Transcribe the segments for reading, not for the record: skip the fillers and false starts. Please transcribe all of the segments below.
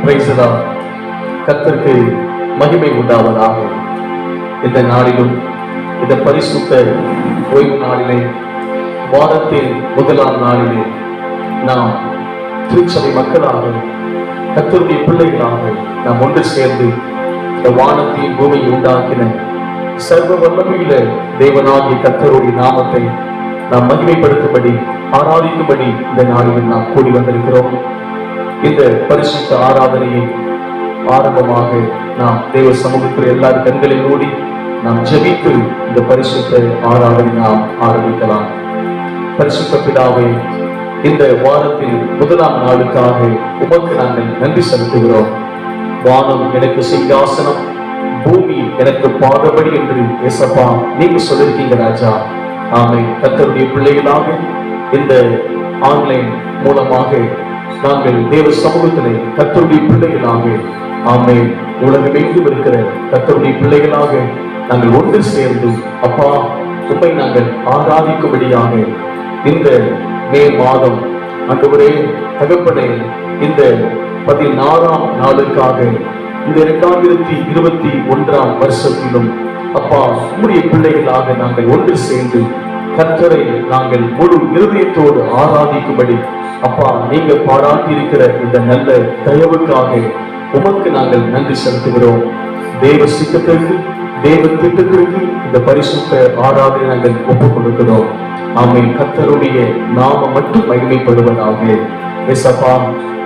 Praise the Lord. கர்த்தருக்கு மகிமை உண்டாவதாக. இந்த நாளிலும் இந்த பரிசுத்த ஓய்வு நாளிலே, வாரத்தின் முதலாம் நாளிலே நாம் திருச்சபை மக்களாக, கர்த்தருடைய பிள்ளைகளாக நாம் ஒன்று சேர்ந்து இந்த வானத்தையும் பூமியை உண்டாக்கின சர்வ வல்லமையுள்ள தேவனாகிய கர்த்தருடைய நாமத்தை நாம் மகிமைப்படுத்தும்படி, ஆராதிக்கும்படி இந்த நாளில் நாம் கூடி வந்திருக்கிறோம். இந்த பரிசுத்த ஆராதனையை ஆரம்பமாக நாம் தேவ சமூகத்தில் எல்லாரும் கண்களை மூடி நாம் ஜெபித்து இந்த பரிசுத்த ஆராதனை நாம் ஆரம்பிக்கலாம். பரிசுத்த பிதாவே, இந்த வாரத்தில் முதலாம் நாளுக்காக உமக்கு நாங்கள் நன்றி செலுத்துகிறோம். வானம் எனக்கு சிங்காசனம், பூமி எனக்கு பாதபடி என்று ஏசப்பா நீங்க சொல்லிருக்கீங்க ராஜா. ஆமென். கர்த்தருடைய பிள்ளைகளாக இந்த ஆன்லைன் மூலமாக நாங்கள் தேவ சமூகத்திலே கர்த்தருடைய பிள்ளைகளாக, ஆமென், உலகமெங்கும் இருக்கிற கர்த்தருடைய பிள்ளைகளாக நாங்கள் ஒன்று சேர்ந்து அப்பா உம்மை நாங்கள் ஆராதிக்கும்படியாக இந்த மே மாதம் ஆண்டவரே தகப்பனே, இந்த 16ஆம் நாளுக்காக இந்த 2021ஆம் வருஷத்திலும் அப்பா உம்முடைய பிள்ளைகளாக நாங்கள் ஒன்று சேர்ந்து கர்த்தரை நாங்கள் முழு இருதயத்தோடு ஆராதிக்கும்படி அப்பா நீங்க பாராட்டி இருக்கிற இந்த நல்ல தயவுக்காக உமக்கு நாங்கள் நன்றி செலுத்துகிறோம். தேவ சித்தத்திற்கு, தேவ திட்டத்திற்கு இந்த பரிசுத்த ஆராதனை நாங்கள் ஒப்புக் கொடுக்கிறோம். ஆமென். கர்த்தருடைய நாமம் மட்டும் மகிமைப்படுவதாக. ஏசப்பா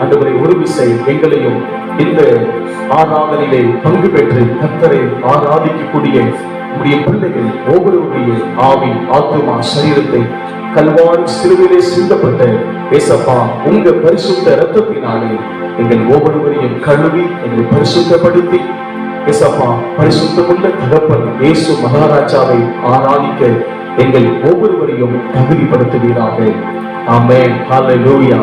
ஆண்டவரே, ஒரு விசை எங்களையும் இந்த ஆராதனையிலே பங்கு பெற்று கர்த்தரை ஆராதிக்கக்கூடிய உடைய பிள்ளைகள் ஒவ்வொருவருடைய ஆவி, ஆத்துமா, சரீரத்தை கல்வாரி சிலுவையிலே சிந்தப்பட்ட ஏசப்பா உங்க பரிசுத்த இரத்தத்தினாலே எங்கள் ஒவ்வொருவரையும் கழுவி எங்களை பரிசுத்தப்படுத்தி ஏசப்பா பரிசுத்தமுள்ள தகப்பன் இயேசு மகாராஜாவை ஆராதிக்க எங்கள் ஒவ்வொருவரையும் தகுதிப்படுத்துவீராக. ஆமென். ஹல்லேலூயா.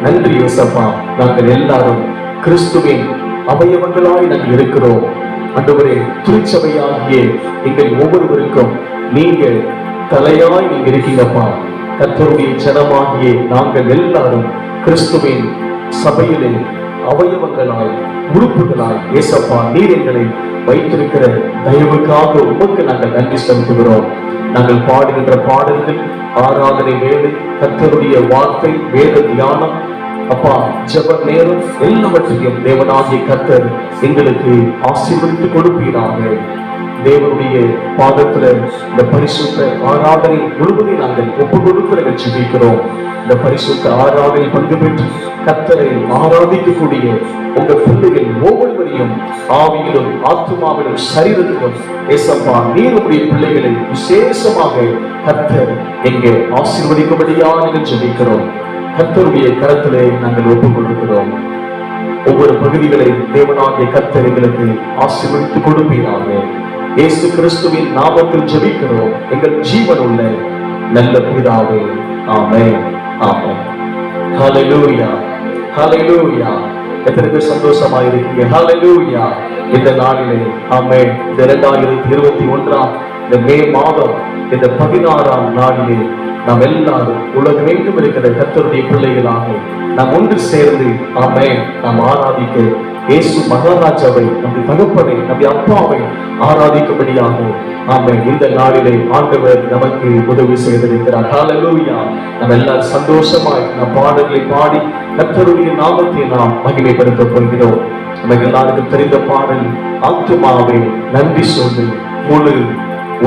நன்றி ஏசப்பா. நாங்கள் எல்லாரும் கிறிஸ்துவின் அவயவங்களாய் நாங்கள் இருக்கிறோம். ஆண்டவரே, திருச்சபையாகிய எங்கள் ஒவ்வொருவருக்கும் நீங்க தலையாய் நீங்க இருக்கீங்கப்பா. கர்த்தருடைய ஜனமாகிய நாங்கள் எல்லாரும் கிறிஸ்துவின் சபையிலே அவயவங்களாய், உறுப்புகளாய் ஏசப்பா நீர் எங்களை வைத்திருக்கிற தயவுக்காக உமக்கு நாங்கள் நன்றி செலுத்துகிறோம். நாங்கள் பாடுகின்ற பாடல்கள், ஆராதனை வேலை, கர்த்தருடைய வார்த்தை, வேத தியானம், அப்பா ஜெப நேரம் எல்லாவற்றையும் தேவனாகிய கர்த்தர் எங்களுக்கு ஆசீர்வதித்து கொடுப்பீராக. தேவனுடைய பாதத்துல இந்த பரிசுத்த ஆராதனை முழுவதை நாங்கள் ஒப்பு கொடுத்து ஜெபிக்கிறோம். இந்த பரிசுத்த ஆராதனை பங்கு பெற்று கர்த்தரை ஆராதிக்கக்கூடிய உங்க பிள்ளைகள் ஒவ்வொருவரையும் ஆவியிலும், ஆத்துமாவிலும், சரீரத்திலும் ஏசப்பா நீருடைய பிள்ளைகளை விசேஷமாக கர்த்தர் எங்கே ஆசீர்வதிக்கும்படியாக ஜெபிக்கிறோம். கர்த்தருடைய கரத்திலே நாங்கள் ஒப்புக் கொடுக்கிறோம். ஒவ்வொரு பகுதிகளை தேவனாகிய கர்த்தர் எங்களுக்கு ஆசீர்வதித்து கொடுப்பீராக. இயேசு கிறிஸ்துவின் நாமத்தில் ஜெபிக்கிறோம் எங்கள் ஜீவனுள்ள நல்ல பிதாவே. ஆமென். ஆமென். ஹல்லேலூயா. ஹல்லேலூயா. எத்தனை பேர் சந்தோஷமா இருக்கீங்க? ஹல்லேலூயா. இந்த நாளிலே ஆமென், இந்த 2021ஆம் இந்த மே மாதம் இந்த 16ஆம் நாளிலே நாம் எல்லாரும் உலகமெங்கும் இருக்கிற கர்த்தருடைய பிள்ளைகளாக நாம் ஒன்று சேர்ந்து ஆமென் நாம் ஆராதிக்க இயேசு மகாராஜாவை, நம்முடைய தகப்பனை, நம்முடைய அப்பாவை ஆராதிக்கும்படியாக ஆமென் இந்த நாளிலே ஆண்டவர் நமக்கு உதவி செய்திருக்கிறார். ஹல்லேலூயா. நாம் எல்லாரும் சந்தோஷமாய் நம் பாடல்களை பாடி கர்த்தருடைய நாமத்தை நாம் மகிமைப்படுத்த போகிறோம். நமக்கு எல்லாருக்கும் தெரிந்த பாடல், ஆத்துமாவே நன்றி சொல்லு முழு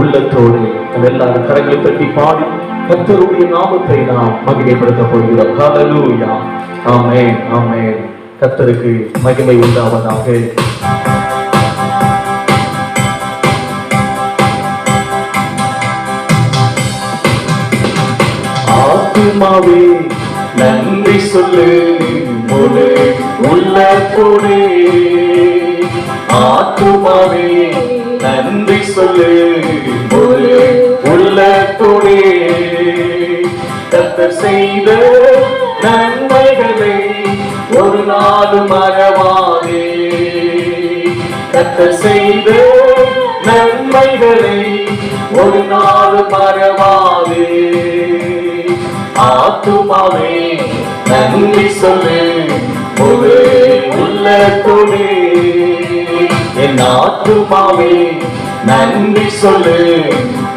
உள்ளத்தோடு. நம்ம எல்லாரும் கரங்களை தட்டி பாடி கர்த்தருடைய நாமத்தை நாம் மகிமைப்படுத்த போகிறோம். ஹல்லேலூயா. ஆமென். ஆமென். கர்த்தருக்கு மகிமை உண்டாவதாக. ஆத்துமாவே நன்றி சொல்லு முழு உள்ளத்தோடு. ஆத்துமாவே நன்றி சொல்லு முழு உள்ளத்தோடு. கர்த்தர் செய்த நன்மைகளை ஒரு நாளும் மறவாதே. கர்த்தர் செய்த நன்மைகளை ஒரு நாளும் மறவாதே. ஆத்துமாவே நன்றி சொல்லு முழு உள்ளத்தோடே என் ஆத்துமாவே நன்றி சொல்லு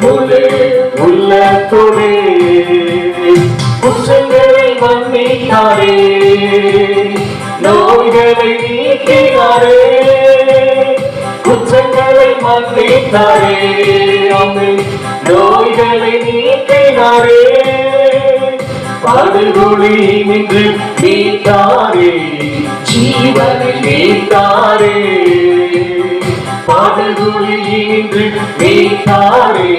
முழு உள்ளத்தோடே. குற்றங்களை மன்னித்தாரே, நோய்களை நீக்கினாரே, குற்றங்களை மன்னித்தாரே, ஆமென், நோய்களை நீக்கினாரே, படுகொலி நின்று மீட்டாரே, ஜீவனை மீட்டாரே, படுகொலி நின்று மீட்டாரே,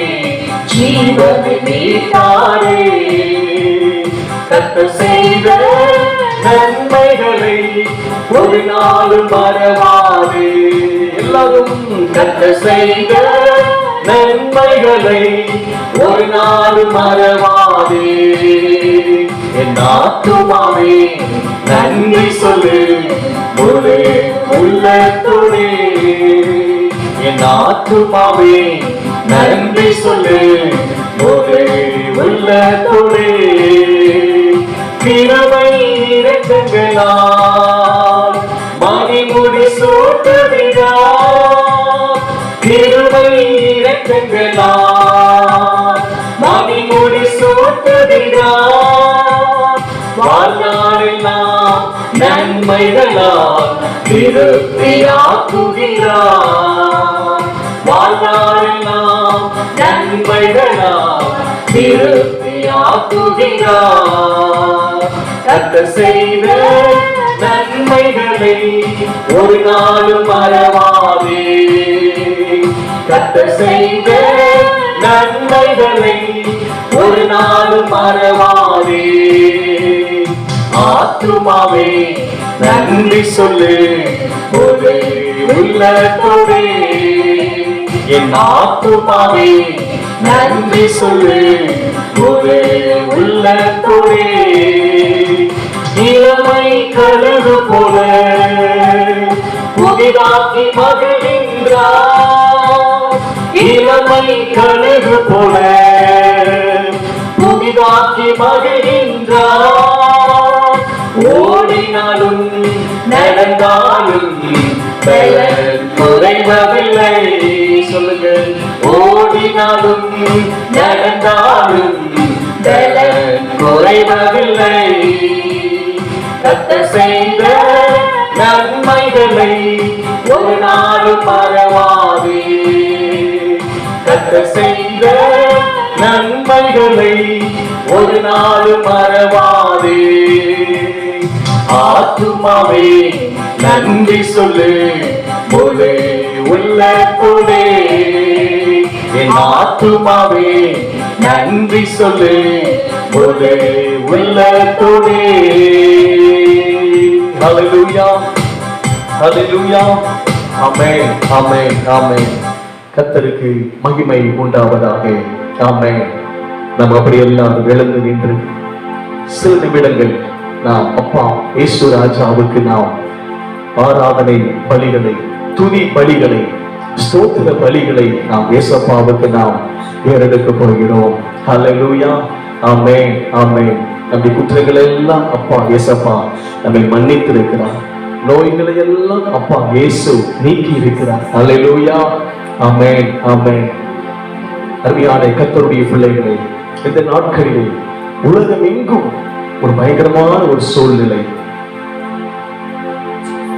ஜீவனை மீட்டாரே. கர்த்தர் செய்த நன்மைகளை ஒரு நாளும் மறவாதே. எல்லாரும் கர்த்தர் செய்த நன்மைகளை ஒரு நாளும் மறவாதே. என் ஆத்துமாவே நன்றி சொல்லு முழு உள்ளத்தோடே. என் ஆத்துமாவே நன்றி சொல்லு முழு உள்ளத்தோடே. கிருபை இரக்கங்களால் மணிமுடி சூட்டுகிறார். கிருபை இரக்கங்களால் மணிமுடி சூட்டுகிறார். வாழ்நாளெல்லாம் நன்மைகளால் திருப்தியாக்குகிறார். வாழ்நாளெல்லாம் நன்மைகளால் திருப்தியாக்குகிறார். கர்த்தர் செய்த நன்மைகளை ஒரு நாளும் மறவாதே. கர்த்தர் செய்த நன்மைகளை ஒரு நாளும் மறவாதே. ஆத்துமாவே நன்றி சொல்லு ஒரு உள்ளத்தோடே. என் ஆத்துமாவே நன்றி சொல்லு ஒரு உள்ளத்தோடே. இளமை கழுகு போல புதிதாக்கி மகிழ்கின்றார். இளமை கழுகு போல புதிதாக்கி மகிழ்கின்றார். ஓடினாலும் நடந்தாலும் பலன் குறைவதில்லை. சொல்லுங்க, ஓடினாலும் நடந்தாலும் பலன் குறைவதில்லை. கர்த்தர் செய்த நன்மைகளை ஒரு நாளும் மறவாதே. கர்த்தர் செய்த நன்மைகளை ஒரு நாளும் மறவாதே. ஆத்துமாவே நன்றி சொல்லு முழு உள்ளத்தோடே. என் ஆத்துமாவே நன்றி சொல்லு முழு உள்ளத்தோடே. ஹல்லேலூயா, ஹல்லேலூயா, ஆமென், ஆமென், ஆமென். கர்த்தருக்கு மகிமை உண்டாவதாக. ஆமென். நாம் அப்படி எல்லாம் எழுந்து நின்று சில நிமிடங்கள் நாம் அப்பா இயேசு ராஜாவுக்கு நாம் ஆராதனை பலிகளை, துதி பலிகளை, ஸ்தோத்திர பலிகளை நாம் இயேசப்பாவுக்கு நாம் ஏறெடுக்க போகிறோம். ஹல்லேலூயா, ஆமென், ஆமென். நம்முடைய குற்றங்களை எல்லாம் அப்பா இயேசப்பா நம்மை மன்னித்து இருக்கிறார். நோய்களை எல்லாம் அப்பா இயேசு நீக்கி இருக்கிறார். ஹல்லேலூயா, ஆமென், ஆமென். அருமையான கர்த்தருடைய பிள்ளைகளை, இந்த நாட்களிலே உலகம் எங்கும் ஒரு பயங்கரமான ஒரு சூழ்நிலை,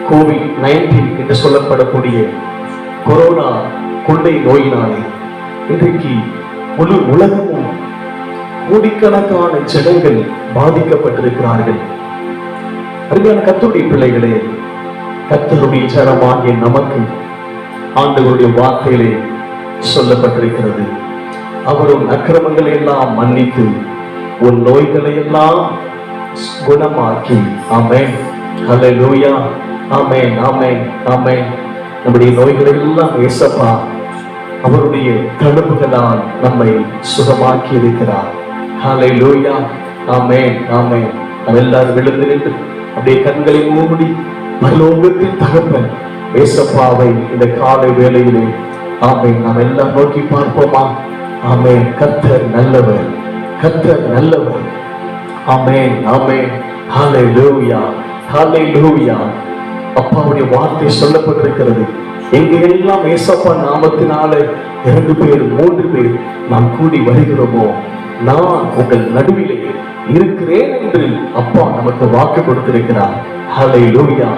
COVID-19 என்று சொல்லப்படக்கூடிய கொரோனா கொள்ளை நோயினாலே இன்றைக்கு முழு உலகமும் கோடிக்கணக்கான ஜனங்கள் பாதிக்கப்பட்டிருக்கிறார்கள். அருமையான கர்த்தருடைய பிள்ளைகளே, கர்த்தருடைய ஜனமாகிய நமக்கு ஆண்டவருடைய வார்த்தையிலே சொல்லப்பட்டிருக்கிறது, அவரும் அக்கிரமங்களை எல்லாம் மன்னித்து உன் நோய்களை எல்லாம் குணமாக்கி. ஆமென், ஹல்லேலூயா, ஆமென், ஆமென், ஆமென். நம்முடைய நோய்களை எல்லாம் இயேசப்பா அவருடைய தழும்புகளால் நம்மை சுகமாக்கி இருக்கிறார். ஹல்லேலூயா, ஆமென், ஆமென். நாம் எல்லாரும் விழுந்து நின்று அப்படியே கண்களை மூடி பரலோகத்தின் தகப்பன் இயேசப்பாவை இந்த காலை வேளையிலே ஆமென் நாம் எல்லாம் நோக்கி பார்ப்போமா? ஆமென். கர்த்தர் நல்லவர், கர்த்தர் நல்லவர். ஆமென், ஆமென். ஹல்லேலூயா, ஹல்லேலூயா. அப்பாவுடைய வார்த்தை சொல்லப்பட்டிருக்கிறது. எங்க எல்லாம் ஏசப்பா நாமத்தினால 2 பேர் 3 பேர் நாம் கூடி வருகிறோமோ, நான் உங்கள் நடுவிலே இருக்கிறேன் என்று அப்பா நமக்கு வாக்கு கொடுத்திருக்கிறார். ஹல்லேலூயா.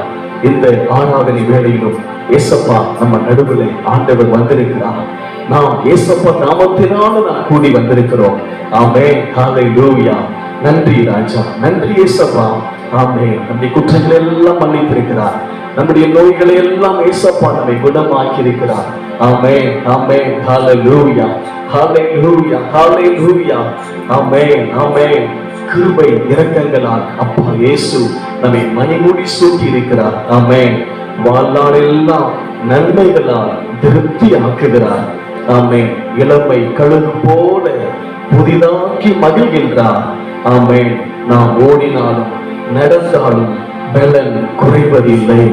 இந்த ஆராதனை வேளையிலும் ஏசப்பா நம்ம நடுவிலே ஆண்டவர் வந்திருக்கிறார். நாம் ஏசப்பா நாமத்தினால நாம் கூடி வந்திருக்கிறோம். ஆமென். ஹல்லேலூயா. நன்றி ராஜா, நன்றி ஏசப்பா. ஆமென். நம்முடைய குற்றங்களை எல்லாம் மன்னித்திருக்கிறார். நம்முடைய நோய்களை எல்லாம் ஏசப்பா நம்மை குணமாக்கி இருக்கிறார். ஆமென், ஆமென். ஹல்லேலூயா, ஹல்லேலூயா, ஹல்லேலூயா. ஆமென், ஆமென். கிருபை இரக்கங்களால் அப்பா இயேசு நம்மை மணிமூடி சூட்டி இருக்கிறார். ஆமென். வாழ்நாளெல்லாம் நன்மைகளால் திருப்தி ஆக்குகிறார். ஆமென். இளமை கழுகு போல புதிதாக்கி மகிழ்கின்றார். ஆமென். நாம் ஓடினாலும் நடந்தாலும் பலன் குறைவதில்லை.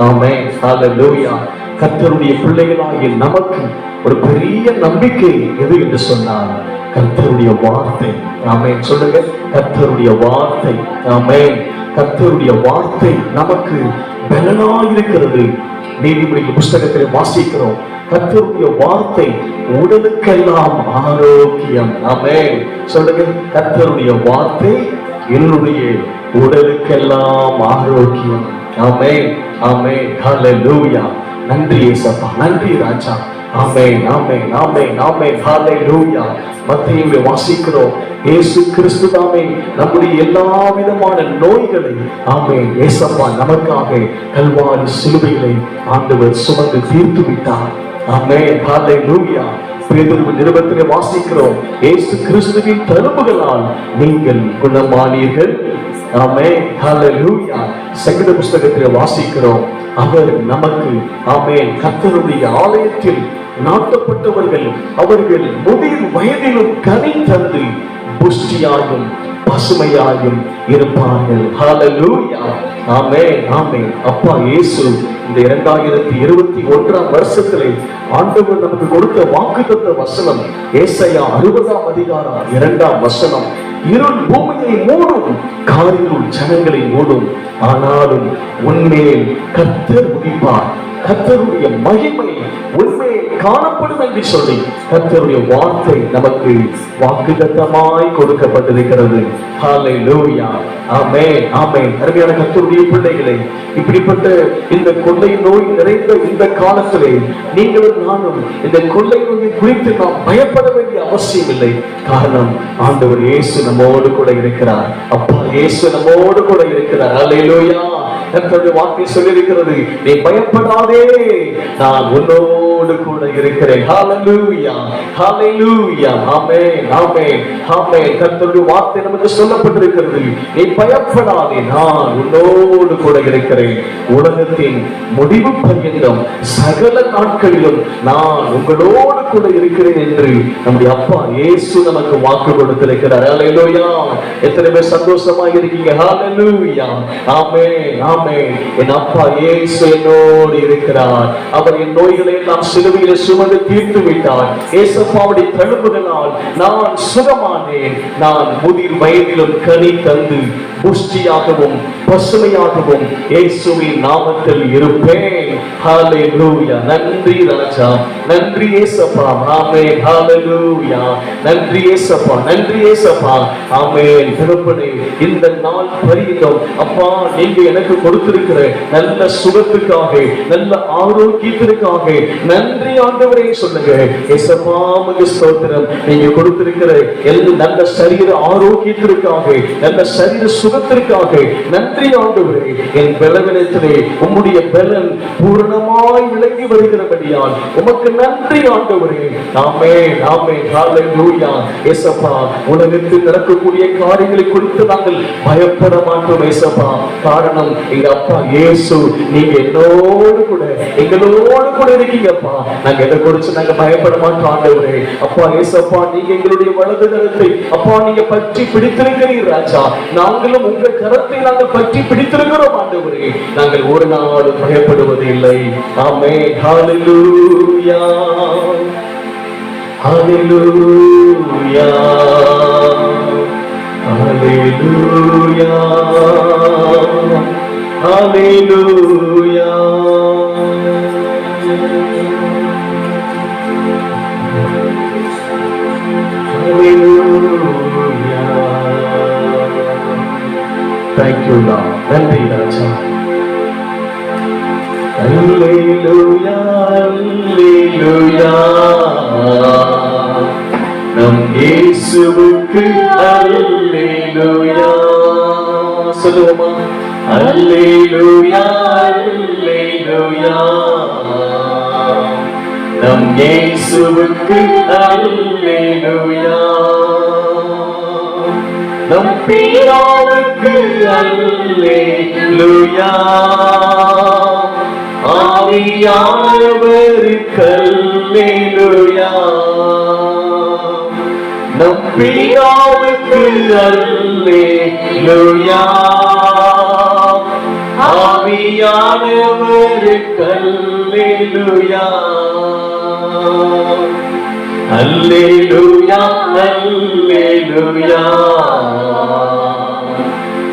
ஆமென். ஹல்லேலூயா. கர்த்தருடைய பிள்ளைகளாகிய நமக்கு ஒரு பெரிய நம்பிக்கை எது என்று சொன்னால் கர்த்தருடைய வார்த்தை. ஆமென். சொல்லுங்க, கர்த்தருடைய வார்த்தை. ஆமென். கர்த்தருடைய வார்த்தை நமக்கு பலனாயிருக்கிறது. நீதிமொழிகள் புஸ்தகத்தில் வாசிக்கிறோம், கர்த்தருடைய வார்த்தை உடலுக்கெல்லாம் ஆரோக்கியம். ஆமென். சொல்லுங்க, கர்த்தருடைய வார்த்தை என்னுடைய உடலுக்கெல்லாம் ஆரோக்கியம். ஆமென், ஆமென். ஹல்லேலூயா. நன்றி இயேசப்பா, நன்றி ராஜா. ஆமென், ஆமென், ஆமென், ஆமென். ஹல்லேலூயா. மத்தேயுவை வாசிக்கிறோம், இயேசு கிறிஸ்து தாமே நம்முடைய எல்லா விதமான நோய்களை ஆமென் இயேசப்பா நமக்காக கல்வாரி சிலுவையிலே ஆண்டவர் சுமந்து தீர்த்து விட்டார். ஆமென். ஹல்லேலூயா. பேதுரு நிருபத்திலே வாசிக்கிறோம், இயேசு கிறிஸ்துவின் தழும்புகளால் நீங்கள் குணமானீர்கள். ஆமென். ஹல்லேலூயா. சங்கீத புஸ்தகத்திலே வாசிக்கிறோம், அவர் நமக்கு ஆமென் கர்த்தருடைய ஆலயத்தில் நாட்டப்பட்டவர்கள் அவர்கள் முதிர் வயதிலும் கனி தந்து புஷ்டியாயும் பசுமையாயும் இருப்பார்கள். ஹல்லேலூயா. ஆமென், ஆமென். அப்பா இயேசு இந்த 2021 வருஷத்திலே ஆண்டவர் நமக்கு கொடுத்த வாக்குத்தத்த வசனம் ஏசாயா 60ஆம் அதிகாரம் 2ஆம் வசனம், இருள் பூமியை மூடும், காரிருள் ஜனங்களை மூடும், ஆனாலும் உன்மேல் கர்த்தர் உதிப்பார், கர்த்தருடைய மகிமை உண்மையை காணப்படும் என்று சொல்லி கர்த்தருடைய வார்த்தை நமக்கு வாக்குத்தத்தமாய் கொடுக்கப்பட்டிருக்கிறது. ஹல்லேலூயா. ஆமென், ஆமென். அருமையான கர்த்தருடைய பிள்ளைகளே, இப்படிப்பட்ட இந்த கொள்ளை நோய் நிறைந்த இந்த காலத்திலே நீங்களும் நானும் இந்த கொள்ளை நோயை குறித்து நாம் பயப்பட வேண்டிய அவசியம் இல்லை. காரணம், ஆண்டவர் இயேசு நம்மோடு கூட இருக்கிறார். அப்பா இயேசு நம்மோடு கூட இருக்கிறார். ஹல்லேலூயா. கர்த்தருடைய வார்த்தை சொல்லியிருக்கிறது, நீ பயப்படாதே, நான் உன்னோடு கூட இருக்கிறேன். ஹல்லேலூயா, ஹல்லேலூயா. ஆமென், ஆமென், ஆமென். கர்த்தருடைய வார்த்தை நமக்கு சொல்லப்பட்டிருக்கிறது, நீ பயப்படாதே, நான் உன்னோடு கூட இருக்கிறேன். உலகத்தின் முடிவு பர்யந்தம் சகல நாட்களிலும் நான் உங்களோடு கூட இருக்கிறேன் என்று நம்முடைய அப்பா இயேசு நமக்கு வாக்கு கொடுத்திருக்கிறார். ஹல்லேலூயா. எத்தனை பேர் சந்தோஷமா இருக்கீங்க? ஹல்லேலூயா. ஆமென், ஆமென். என் அப்பா இயேசு என்னோடு இருக்கிறார். அவர் என் நோய்களை எல்லாம் சிலுவையிலே சுமந்து தீர்த்து விட்டார். இயேசுவாவுடைய தழும்புகளால் நான் சுகமானேன். நான் முதிர் வயதிலும் கனி தந்து புஷ்டியாகவும் பசுமையாகவும் இயேசுவின் நாமத்தில் இருப்பேன். ஹல்லேலூயா. நன்றி ராஜா, நன்றி இயேசப்பா. ஆமென். ஹல்லேலூயா. நன்றி இயேசப்பா, நன்றி இயேசப்பா. ஆமென். தகப்பனே, இந்த நாள் பரியந்தம் அப்பா நீங்க எனக்கு கொடுத்திருக்கிற நல்ல சுகத்துக்காக, நல்ல ஆரோக்கியத்திற்காக நன்றி ஆண்டவரே சொல்லுங்க. இயேசப்பா உமக்கு ஸ்தோத்திரம். நீங்க கொடுத்திருக்கிற நல்ல சரீர ஆரோக்கியத்திற்காக, நல்ல சரீர சுகத்திற்காக நன்றி ஆண்டவரே. என் பலவீனத்திலே உம்முடைய பலன் பூரணமாய் விளங்கி வருகிறபடியால் உமக்கு நன்றி ஆண்டவரே. ஆமென், ஆமென். ஹல்லேலூயா. இயேசப்பா, உலகத்தில் நடக்கக்கூடிய காரியங்களை குறித்து நாங்கள் பயப்பட மாட்டோம் இயேசப்பா. காரணம், எங்க அப்பா இயேசு நீங்க என்னோடு கூட எங்களோடு கூட இருக்கீங்கப்பா. நாங்க எதை குறித்து நாங்க பயப்பட மாட்டோம் ஆண்டவரே. அப்பா இயேசப்பா, நீங்க எங்களுடைய வலது கரத்தை அப்பா நீங்க பற்றி பிடித்திருக்கிறீர் ராஜா. நாங்களும் உங்க கரத்தை நாங்கள் பற்றி பிடித்திருக்கிறோம் ஆண்டவரே. நாங்கள் ஒரு நாளும் பயப்படுவது இல்லை. ஆமென். ஹல்லேலூயா, ஹல்லேலூயா, ஹல்லேலூயா, ஹalleluya. Hallelujah. Thank you, Lord. நன்றி ராஜா. Hallelujah, hallelujah. நம் இயேசுவுக்கு hallelujah. சொல்லுவோமா? Hallelujah, hallelujah. நம் இயேசுவுக்கு அல்லேலூயா. நம் பிதாவுக்கு அல்லேலூயா. ஆவியானவருக்கு அல்லேலூயா. நம் பிதாவுக்கு அல்லேலூயா. ஆவியானவருக்கு அல்லேலூயா. அல்லேலூயா, அல்லேலூயா.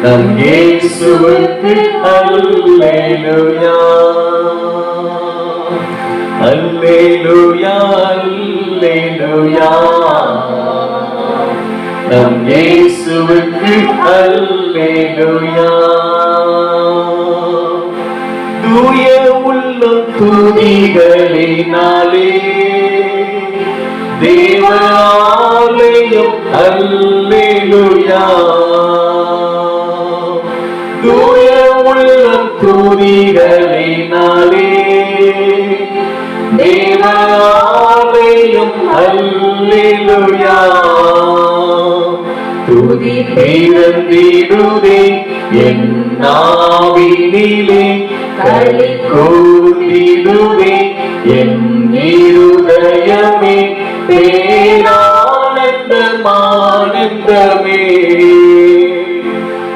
நம் இயேசுவுக்கு அல்லேலூயா. அல்லேலூயா, அல்லேலூயா. நம் இயேசுவுக்கு அல்லேலூயா. தூய உள்ளம் துதிகளினாலே தேவாலயம் அல்லேலூயா. தூய உள்ளம் துதிகளினாலே தேவாலயம் அல்லேலூயா. துதி பிறந்திடுதே என் நாவினிலே, களி கூர்ந்திடுதே என் இருதயமே. பேரானந்தமானந்தமே,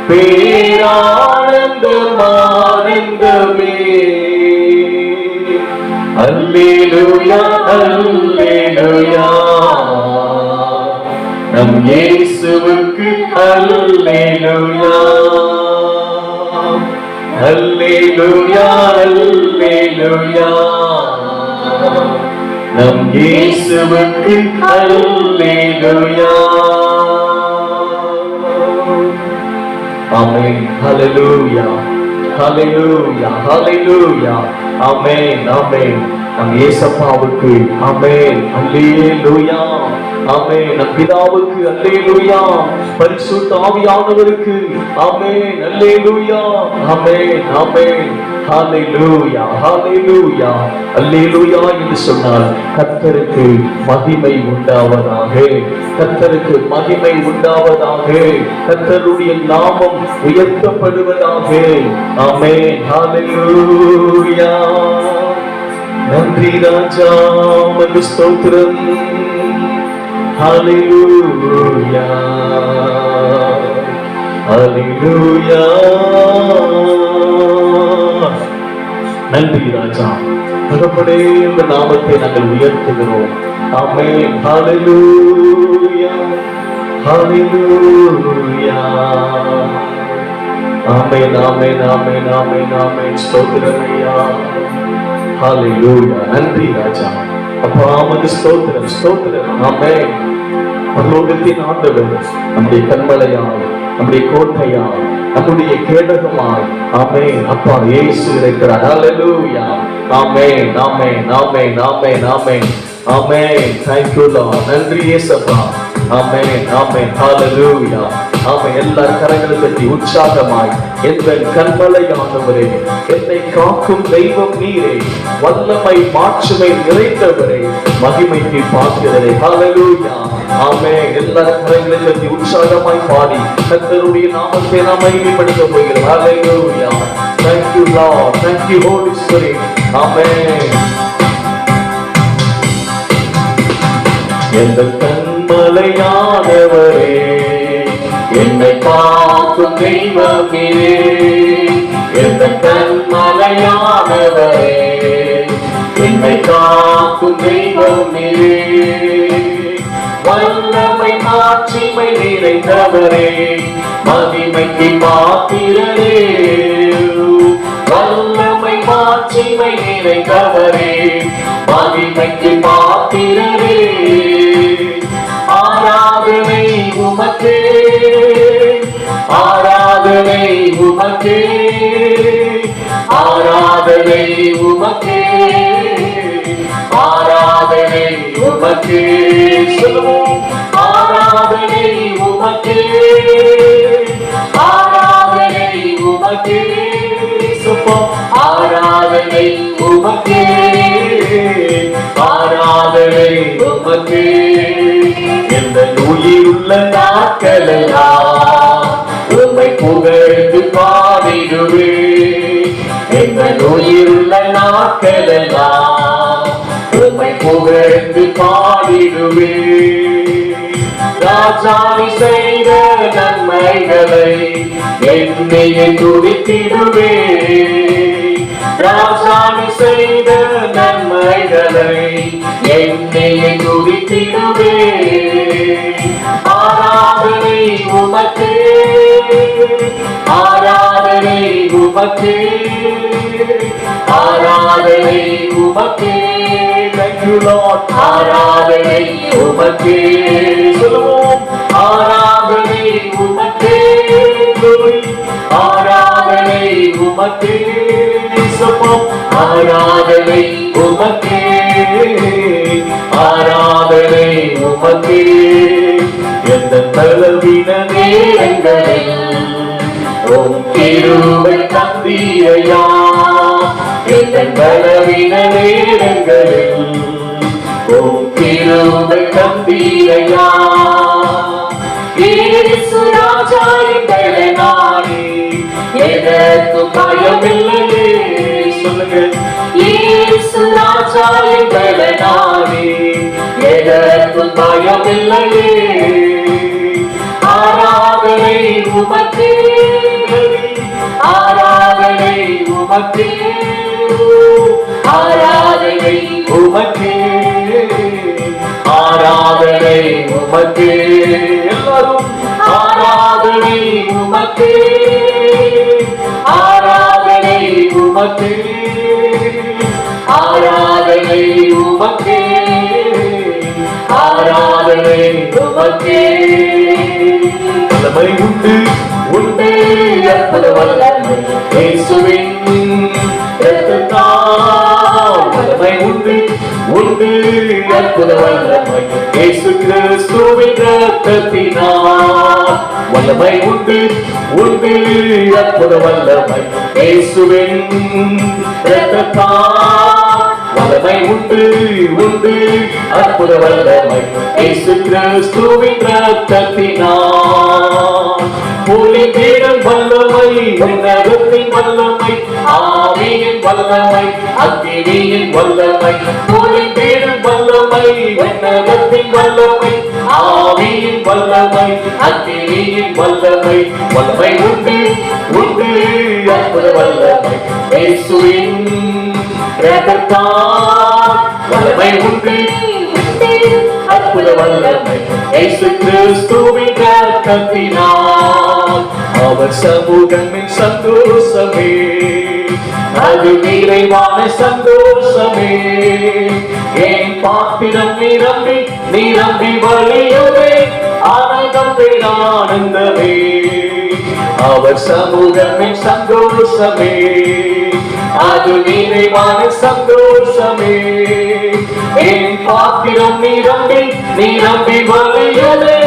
பேரானந்தமானந்தமே. அல்லேலூயா, அல்லேலூயா. நம் இயேசுவுக்கு அல்லேலூயா. அல்லேலூயா, அல்லேலூயா. நம் இயேசுவுக்கு அல்லேலூயா. ஆமென். ஹalleluya, ஹalleluya, ஹalleluya. ஆமென், ஆமென். நம் இயேசுவுக்கு ஆமென். அல்லேலூயா, ஆமென். நம் பிதாவுக்கு அல்லேலூயா. பரிசுத்த ஆவியானவருக்கு ஆமென். அல்லேலூயா, ஆமென், ஆமென். ஹalleluya, ஹalleluya, அல்லேலூயா என்று சொன்னால் கர்த்தருக்கு மகிமை உண்டாவதாக, கர்த்தருக்கு மகிமை உண்டாவதாக, கர்த்தருடைய நாமம் உயர்த்தப்படுவதாக. ஆமென். ஹalleluya. நன்றி ராஜா, உமக்கு ஸ்தோத்திரம். ஹalleluya, ஹalleluya. நன்றி ராஜா. தகப்பனே, இந்த நாமத்தை நாங்கள் உயர்த்துகிறோம். ஆமென். ஹalleluya, ஹalleluya. ஆமென், ஆமென், ஆமென், ஆமென், ஆமென். ஸ்தோத்திரம் ஐயா. ஹalleluya. நன்றி ராஜா. அப்பா உமக்கு ஸ்தோத்திரம், ஸ்தோத்திரம். ஆமென். பரலோகத்தின் ஆண்டவர் நம்முடைய கண்மலையாய், நம்முடைய கோட்டையாய், நம்முடைய கேடகமாய் ஆமென் அப்பா இயேசு இருக்கிறார். ஹalleluya. ஆமென், ஆமென், ஆமென், ஆமென், ஆமென், ஆமென். Thank you Lord. நன்றி இயேசுப்பா. ஆமென், ஆமென். ஹalleluya. ஆமென். எல்லார் கரங்களை தட்டி உற்சாகமாய், என் கண்மலையானவரே, என்னை காக்கும் தெய்வம் நீரே, வல்லமை மாட்சிமை நிறைந்தவரே, மகிமைக்கு பாத்திரரே. ஹalleluya. ஆமென். எல்லார் கரங்களை தட்டி உற்சாகமாய் பாடி கர்த்தருடைய நாமத்தை நாம் மகிமைப்படுத்த போகிறோம். ஹalleluya. Thank you Lord. Thank you Holy Spirit. ஆமென். எந்த கண்மலையானவரே, என்னை காக்கும் தெய்வமே, எந்த கண்மலையானவரே, என்னை காக்கும் தெய்வமே, வல்லமை மாட்சிமை நிறைந்தவரே, மகிமைக்கு பாத்திரரே, மகிமைக்கு பாத்திரரே, ஆராதனை உமக்கே, ஆராதனை உமக்கே, ஆராதனை உமக்கே, ஆராதனை உமக்கே. சொல்லுவோம், ஆராதனை உமக்கே, ஆராதனை உமக்கே. சொல்லுவோம், ஆராதனை உமக்கே, ஆராதனை உமக்கே. எந்த உயிருள்ள நாட்களெல்லாம் உம்மை புகழ்ந்து பாடிடுவே, எந்த உயிருள்ள நாட்களெல்லாம் உம்மை புகழ்ந்து பாடிடுவே. ராஜாவி செய்த நன்மைகளை என்னையே துதித்திடுவே, ராஜாவி செய்த நன்மைகளை என்னையே துதித்திடுவே. ஆராதனை உமக்கே, ஆராதனை உமக்கே, ஆராதனை உமக்கே. Thank you Lord. ஆராதனை உமக்கே. சொல்லுவோம், ஆராதனை உமக்கே, ஆராதனை உமக்கே. சொல்லுவோம், ஆராதனை உமக்கே, ஆராதனை உமக்கே. எந்த பலவீன நேரங்களில் உம் கிருபை தந்தீரையா, எந்த பலவீன நேரங்களில் உம் கிருபை தந்தீரையா. இயேசு ராஜா எங்களை நாடி எதற்கும் பயமில்லையே. சொல்லுங்க, இயேசு ராஜா எங்களை நாடி எதற்கும் பயமில்லையே. ஆராதனை உமக்கே, ஆராதனை உமக்கே, ஆராதனை உமக்கே, ஆராதனை உமக்கே. எல்லாரும் ஆராதனை உமக்கே, ஆராதனை உமக்கே, ஆராதனை உமக்கே, ஆராதனை உமக்கே. வல்லமை உண்டு உண்டு அற்புத வல்லமை இயேசுவின் இரத்தத்தால். வல்லமை உண்டு உண்டு அற்புத வல்லமை இயேசு கிறிஸ்துவின் இரத்தத்தினால். வல்லமை உண்டு உண்டு அற்புத வல்லமை இயேசுவின் இரத்தத்தால். வல்லமை உண்டு உண்டு அற்புத வல்லமை இயேசு கிறிஸ்துவின் இரத்தத்தினால். ஒளிந்திடும் வல்லமை உன்னதத்தின் வல்லமை, ஆவியின் வல்லமை அக்கினியின் வல்லமை. ஒளிந்திடும் வல்லமை உன்னதத்தின் வல்லமை, ஆவியின் வல்லமை அக்கினியின் வல்லமை. வல்லமை உண்டு உண்டு அற்புத வல்லமை இயேசுவின் இரத்தத்தால். வல்லமை உண்டு அற்புத வல்லமை இயேசு கிறிஸ்துவின் இரத்தத்தினால். அவர் சமூகமின் சந்தோஷமே, அது நிறைவான சந்தோஷமே. என் பாத்திரம் நிரம்பி நிரம்பி வழியுமே, ஆனந்தம் பேரானந்தமே. அவர் சமூகமின் சந்தோஷமே, அது நிறைவான சந்தோஷமே. என் பாத்திரம் நிரம்பி நிரம்பி வழியுமே,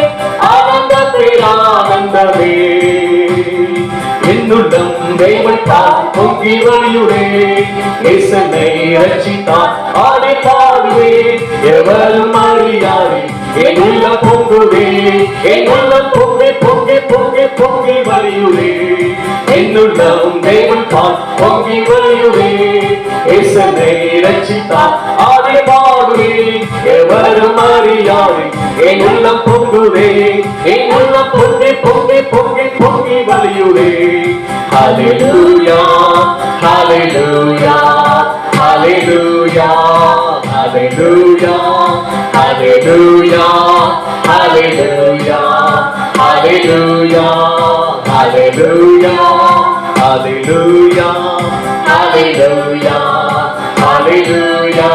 ஆனந்தம் பேரானந்தமே. என்னுள்ளம் தெய்வத்தால் பொங்கி வழியுடே, இயேசுவை ரட்சித்தார் ஆடி பாடுவே. எவரும் அறியாதே என் உள்ளம் பொங்குவே, என் உள்ளம் பொங்கி பொங்கி பொங்கி பொங்கி வழியுடே. என்னுள்ளம் தெய்வத்தால் பொங்கி வழியுடே, இயேசுவை ரட்சித்தார் ஆடி பாடுவே. எவரும் அறியாதே என் உள்ளம் பொங்குவே, என் உள்ளம் பொங்கி பொங்கி பொங்கி பொங்கி வழியுடே. Hallelujah, hallelujah, hallelujah, hallelujah, hallelujah, hallelujah, hallelujah, hallelujah, hallelujah, hallelujah, hallelujah, hallelujah.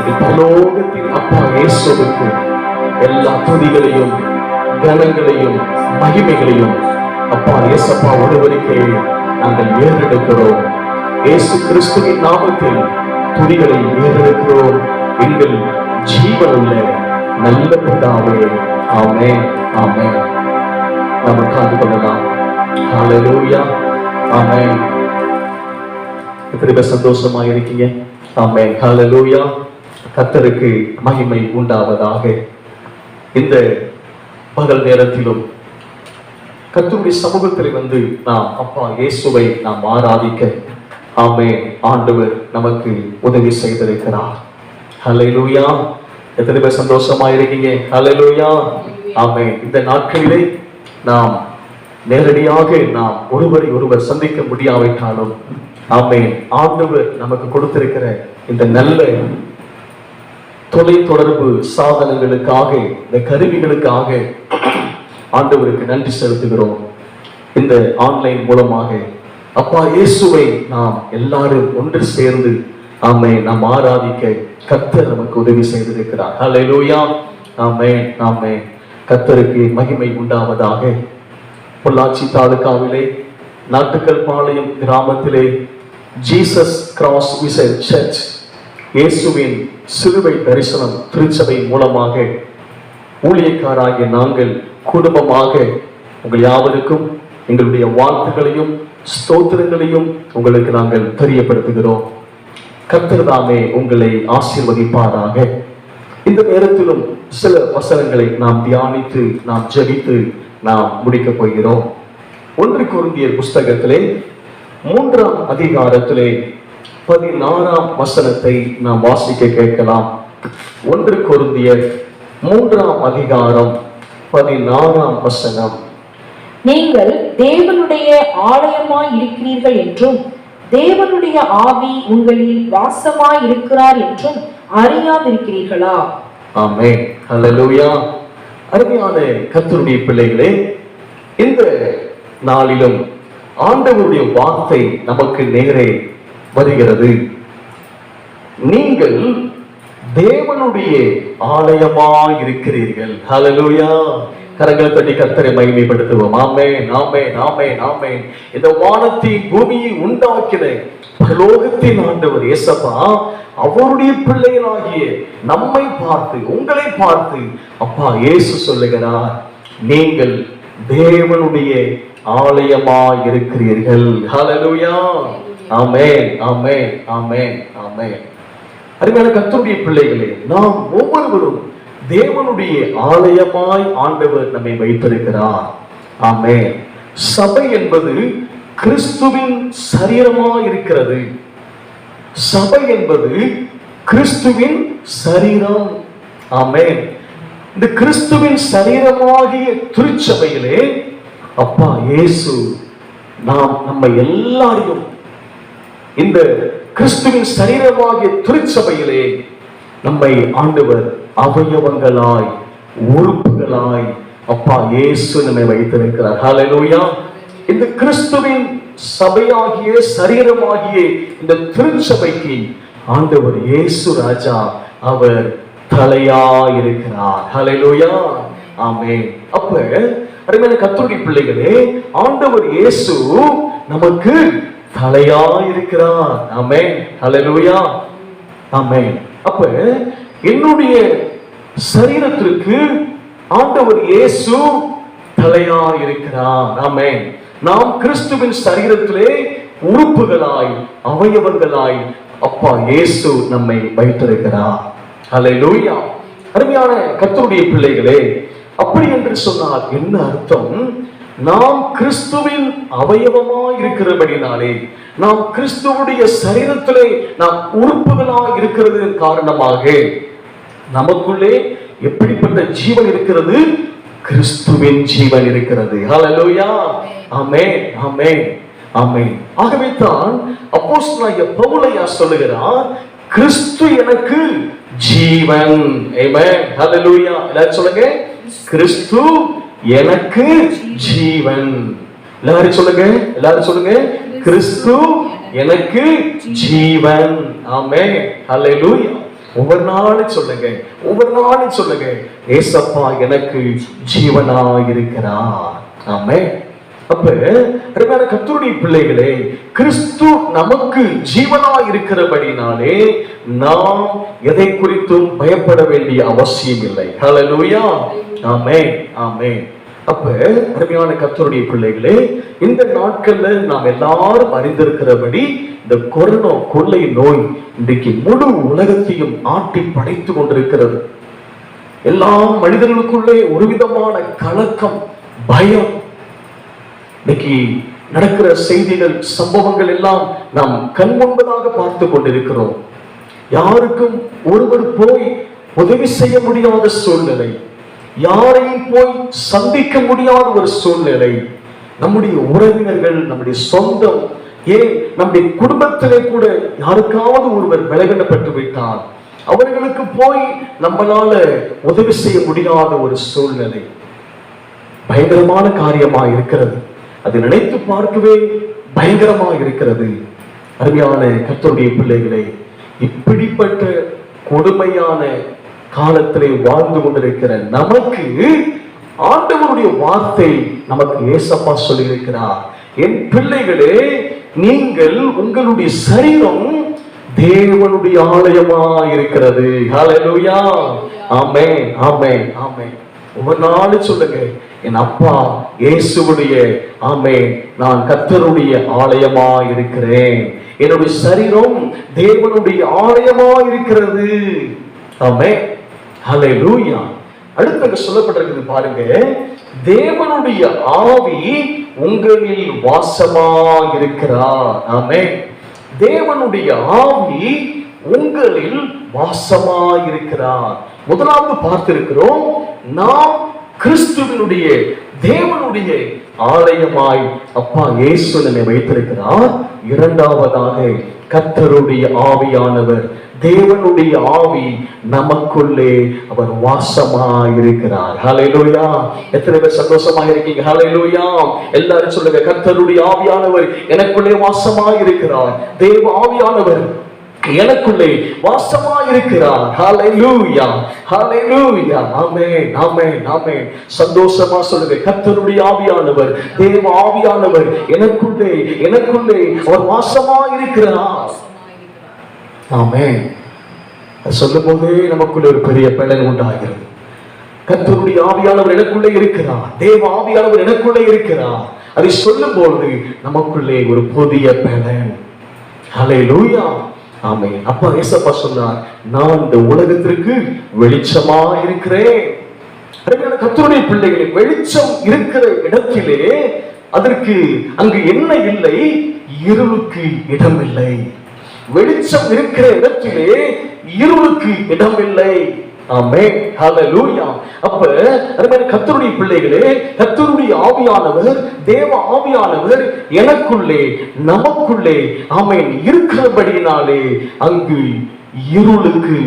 இது பரலோகத்தின் அப்பா இயேசுவுக்கு எல்லா துதிகளையும் கனங்களையும் மகிமைகளையும் அப்பா இயேசப்பா ஒருவருக்கே நாங்கள் ஏறெடுக்கிறோம். இயேசு கிறிஸ்துவின் நாமத்தில் துதிகளை ஏறெடுக்கிறோம் எங்கள் ஜீவனுள்ள நல்ல பிதாவே. ஆமென், ஆமென். நாம் உட்கார்ந்து கொள்ளலாம். ஹல்லேலூயா, ஆமென். எத்தனை பேர் சந்தோஷமா இருக்கீங்க? ஆமென், ஹல்லேலூயா. கர்த்தருக்கு மகிமை உண்டாவதாக. இந்த பகல் நேரத்திலும் கர்த்தருடைய சமூகத்தில் வந்து நாம் அப்பா இயேசுவை நாம் ஆராதிக்க ஆமென் ஆண்டவர் நமக்கு உதவி செய்திருக்கிறார். ஹல்லேலூயா. எத்தனை பேர் சந்தோஷமா இருக்கீங்க? ஹல்லேலூயா, ஆமென். இந்த நாட்களிலே நாம் நேரடியாக நாம் ஒருவரை ஒருவர் சந்திக்க முடியாவிட்டாலும் ஆமென் ஆண்டவர் நமக்கு கொடுத்திருக்கிற இந்த நல்ல தொலை தொடர்பு சாதனங்களுக்காக, இந்த கருவிகளுக்காக ஆண்டவருக்கு நன்றி செலுத்துகிறோம். இந்த ஆன்லைன் மூலமாக அப்பா இயேசுவை நாம் எல்லாரும் ஒன்று சேர்ந்து ஆமென் நாம் ஆராதிக்க கர்த்தர் நமக்கு உதவி செய்திருக்கிறார். ஹல்லேலூயா, ஆமென், ஆமென். கர்த்தருக்கு மகிமை உண்டாவதாக. பொள்ளாச்சி தாலுகாவிலே நாட்டுக்கல் பாளையம் கிராமத்திலே ஜீசஸ் கிராஸ் மிஷன் சர்ச் இயேசுவின் சிலுவை தரிசனம் திருச்சபை மூலமாக ஊழியக்காராகிய நாங்கள் குடும்பமாக உங்கள் யாவருக்கும் எங்களுடைய வாழ்த்துக்களையும் ஸ்தோத்திரங்களையும் உங்களுக்கு நாங்கள் தெரியப்படுத்துகிறோம். கர்த்தர் தாமே உங்களை ஆசீர்வதிப்பாராக. இந்த நேரத்திலும் சில வசனங்களை நாம் தியானித்து நாம் ஜெபித்து நாம் முடிக்கப் போகிறோம். 1 கொரிந்தியர் புஸ்தகத்திலே 3ஆம் அதிகாரத்திலே 16ஆம் வசனத்தை நாம் வாசிக்க கேட்கலாம். 1 கொரிந்தியர் 3ஆம் அதிகாரம் 16ஆம் வசனம். நீங்கள் தேவனுடைய ஆலயமாய் இருக்கிறீர்கள் என்றும் தேவனுடைய ஆவி உங்களில் வாசமாய் இருக்கிறார் என்றும் அறியாதிருக்கிறீர்களா? ஆமென், ஹல்லேலூயா. அருமையான கர்த்தருடைய பிள்ளைகளே, இந்த நாளிலும் ஆண்டவருடைய வார்த்தை நமக்கு நேரே வருகிறது. நீங்கள் தேவனுடைய ஆலயமாய் இருக்கிறீர்கள். ஹல்லேலூயா. கரங்களை தட்டி கர்த்தரை மகிமைப்படுத்துவோம். ஆமென், ஆமென், ஆமென், ஆமென். இந்த வானத்தின் பூமியை உண்டாக்கின பரலோகத்தின் ஆண்டவர் இயேசப்பா அவருடைய பிள்ளைகளாகிய நம்மை பார்த்து, உங்களை பார்த்து அப்பா இயேசு சொல்லுகிறார், நீங்கள் தேவனுடைய ஆலயமாய் இருக்கிறீர்கள். ஹல்லேலூயா, ஆமென், ஆமென், ஆமென், ஆமென். அருமையான கர்த்தருடைய பிள்ளைகளே, நாம் ஒவ்வொருவரும் தேவனுடைய ஆலயமாய் ஆண்டவர் நம்மை வைத்திருக்கிறார். ஆமென். சபை என்பது கிறிஸ்துவின் சரீரமாய் இருக்கிறது. சபை என்பது கிறிஸ்துவின் சரீரம். ஆமென். இந்த கிறிஸ்துவின் சரீரமாகிய திருச்சபையிலே அப்பா இயேசு நம்மை எல்லாரையும் இந்த கிறிஸ்துவின் சரீரமாகிய திருச்சபையிலே நம்மை ஆண்டவர் அவயவங்களாய் உறுப்புகளாய் அப்பா இயேசு நம்மை வைத்திருக்கிறார். ஹல்லேலூயா. இந்த கிறிஸ்துவின் சபையாகிய சரீரமாகிய இந்த திருச்சபைக்கு ஆண்டவர் இயேசு ராஜா அவர் தலையாய் இருக்கிறார். ஹல்லேலூயா, ஆமென். அப்ப அருமையான கர்த்தருடைய பிள்ளைகளே, ஆண்டவர் இயேசு நமக்கு தலையாய் இருக்கிறார். ஆமென், ஹல்லேலூயா, ஆமென். அப்ப என்னுடைய சரீரத்திற்கு ஆண்டவர் இயேசு தலையாய் இருக்கிறார். ஆமென். நாம் கிறிஸ்துவின் சரீரத்திலே உறுப்புகளாய் அவயவங்களாய் அப்பா இயேசு நம்மை வைத்திருக்கிறார். ஹல்லேலூயா. அருமையான கர்த்தருடைய பிள்ளைகளே, அப்படி என்று சொன்னால் என்ன அர்த்தம்? நாம் கிறிஸ்துவின் அவயவமாய் இருக்கிறபடினாலே, நாம் கிறிஸ்துவுடைய சரீரத்திலே நாம் உறுப்புகளாய் இருக்கிறது காரணமாக நமக்குள்ளே எப்படிப்பட்ட ஜீவன் இருக்கிறது? கிறிஸ்துவின் ஜீவன் இருக்கிறது. ஹல்லேலூயா, ஆமென், ஆமென், ஆமென். ஆகவே தான் அப்போஸ்தலனாகிய பவுலையா சொல்லுகிறார், கிறிஸ்து எனக்கு ஜீவன். ஆமென், ஹல்லேலூயா. எல்லாரும் சொல்லுங்க, கிறிஸ்து எனக்கு ஜீவன். எல்லாரும் சொல்லுங்க, எல்லாரும் சொல்லுங்க, கிறிஸ்து எனக்கு ஜீவன். ஆமென், ஹல்லேலூயா. ஒவ்வொரு நாளும் சொல்லுங்க, ஒவ்வொரு நாளும் சொல்லுங்க, ஏசப்பா எனக்கு ஜீவனா இருக்கிறார். ஆமென். அப்ப அருமையான கர்த்தருடைய பிள்ளைகளே, கிறிஸ்து நமக்கு ஜீவனா இருக்கிறபடினாலே நாம் எதை குறித்தும் பயப்பட வேண்டிய அவசியம் இல்லை. ஹல்லேலூயா. ஆமென், ஆமென். அப்ப அருமையான கர்த்தருடைய பிள்ளைகளே, இந்த நாட்கள்ல நாம் எல்லாரும் அறிந்திருக்கிறபடி இந்த கொரோனா கொள்ளை நோய் இன்றைக்கு முழு உலகத்தையும் ஆட்டி படைத்து கொண்டிருக்கிறது. எல்லா மனிதர்களுக்குள்ளே ஒரு விதமான கலக்கம், பயம். இன்னைக்கு நடக்கிற செய்திகள், சம்பவங்கள் எல்லாம் நாம் கண் முன்பதாக பார்த்து கொண்டிருக்கிறோம். யாருக்கும் ஒருவர் போய் உதவி செய்ய முடியாத சூழ்நிலை, யாரையும் போய் சந்திக்க முடியாத ஒரு சூழ்நிலை. நம்முடைய உறவினர்கள், நம்முடைய சொந்தம், ஏன் நம்முடைய குடும்பத்திலே கூட யாருக்காவது ஒருவர் பலவீனப்பட்டு விட்டால் அவர்களுக்கு போய் நம்மளால உதவி செய்ய முடியாத ஒரு சூழ்நிலை. பயங்கரமான காரியமா இருக்கிறது. அதை நினைத்து பார்க்கவே பயங்கரமா இருக்கிறது. அருமையான கர்த்தருடைய பிள்ளைகளே, இப்படிப்பட்ட கொடுமையான காலத்திலே வாழ்ந்து கொண்டிருக்கிற நமக்கு ஆண்டவருடைய வார்த்தை நமக்கு ஏசப்பா சொல்லி இருக்கிறார், என் பிள்ளைகளே, நீங்கள் உங்களுடைய சரீரம் தேவனுடைய ஆலயமா இருக்கிறது. ஹல்லேலூயா. ஆமென், ஆமென், ஆமென். ஒவ்வொரு நாளும் சொல்லுங்க, என் அப்பா இயேசுவுடைய, ஆமென், நான் கர்த்தருடைய ஆலயமா இருக்கிறேன், என்னுடைய சரீரம் தேவனுடைய ஆலயமா இருக்கிறது. ஆமென், ஹல்லேலூயா. அடுத்து சொல்லப்பட்டிருக்கிறது பாருங்க, தேவனுடைய ஆவி உங்களில் வாசமா இருக்கிறார். ஆமென். தேவனுடைய ஆவி உங்களில் வாசமா இருக்கிறார். முதலாவது பார்த்திருக்கிறோம், நாம் கிறிஸ்துவினுடைய, தேவனுடைய ஆலயமாய் அப்பா இயேசு நம்மை வைத்திருக்கிறார். இரண்டாவதாக கர்த்தருடைய ஆவியானவர், தேவனுடைய ஆவி நமக்குள்ளே அவர் வாசமாய் இருக்கிறார். ஹல்லேலூயா. எத்தனை பேர் சந்தோஷமா இருக்கீங்க? ஹல்லேலூயா. எல்லாரும் சொல்லுங்க, கர்த்தருடைய ஆவியானவர் எனக்குள்ளே வாசமாய் இருக்கிறார். தேவ ஆவியானவர் எனக்குள்ளே வாசமாய் இருக்கிறார். ஹல்லேலூயா, ஹல்லேலூயா. ஆமென், ஆமென், ஆமென். சந்தோஷமா சொல்லுங்க, கர்த்தருடைய ஆவியானவர், தேவ ஆவியானவர் எனக்குள்ளே, எனக்குள்ளே அவர் வாசமாய் இருக்கிறார். ஆமென். சொல்லும் போதே நமக்குள்ளே ஒரு பெரிய பலன் உண்டாகிறது. கர்த்தருடைய ஆவியானவர் எனக்குள்ளே இருக்கிறார், தேவ ஆவியானவர் எனக்குள்ளே இருக்கிறார். அதை சொல்லும் போது நமக்குள்ளே ஒரு புதிய பலன். ஹல்லேலூயா. ஆமென். அப்பா ஏசப்பா சொன்னார், நான் இந்த உலகத்திற்கு வெளிச்சமா இருக்கிறேன். கர்த்தருடைய பிள்ளைகளே, வெளிச்சம் இருக்கிற இடத்திலே அதற்கு அங்கு என்ன இல்லை? இருளுக்கு இடமில்லை. வெளிச்சம் இருக்கிற இடத்திலே இருளுக்கு இடமில்லை. ஆமென், ஹல்லேலூயா. அப்ப அருமையான கர்த்தருடைய பிள்ளைகளே, கர்த்தருடைய ஆவியானவர், தேவ ஆவியானவர் எனக்குள்ளே, நமக்குள்ளே, ஆமென், இருக்கிறபடியினாலே அங்கு இருளுக்கு,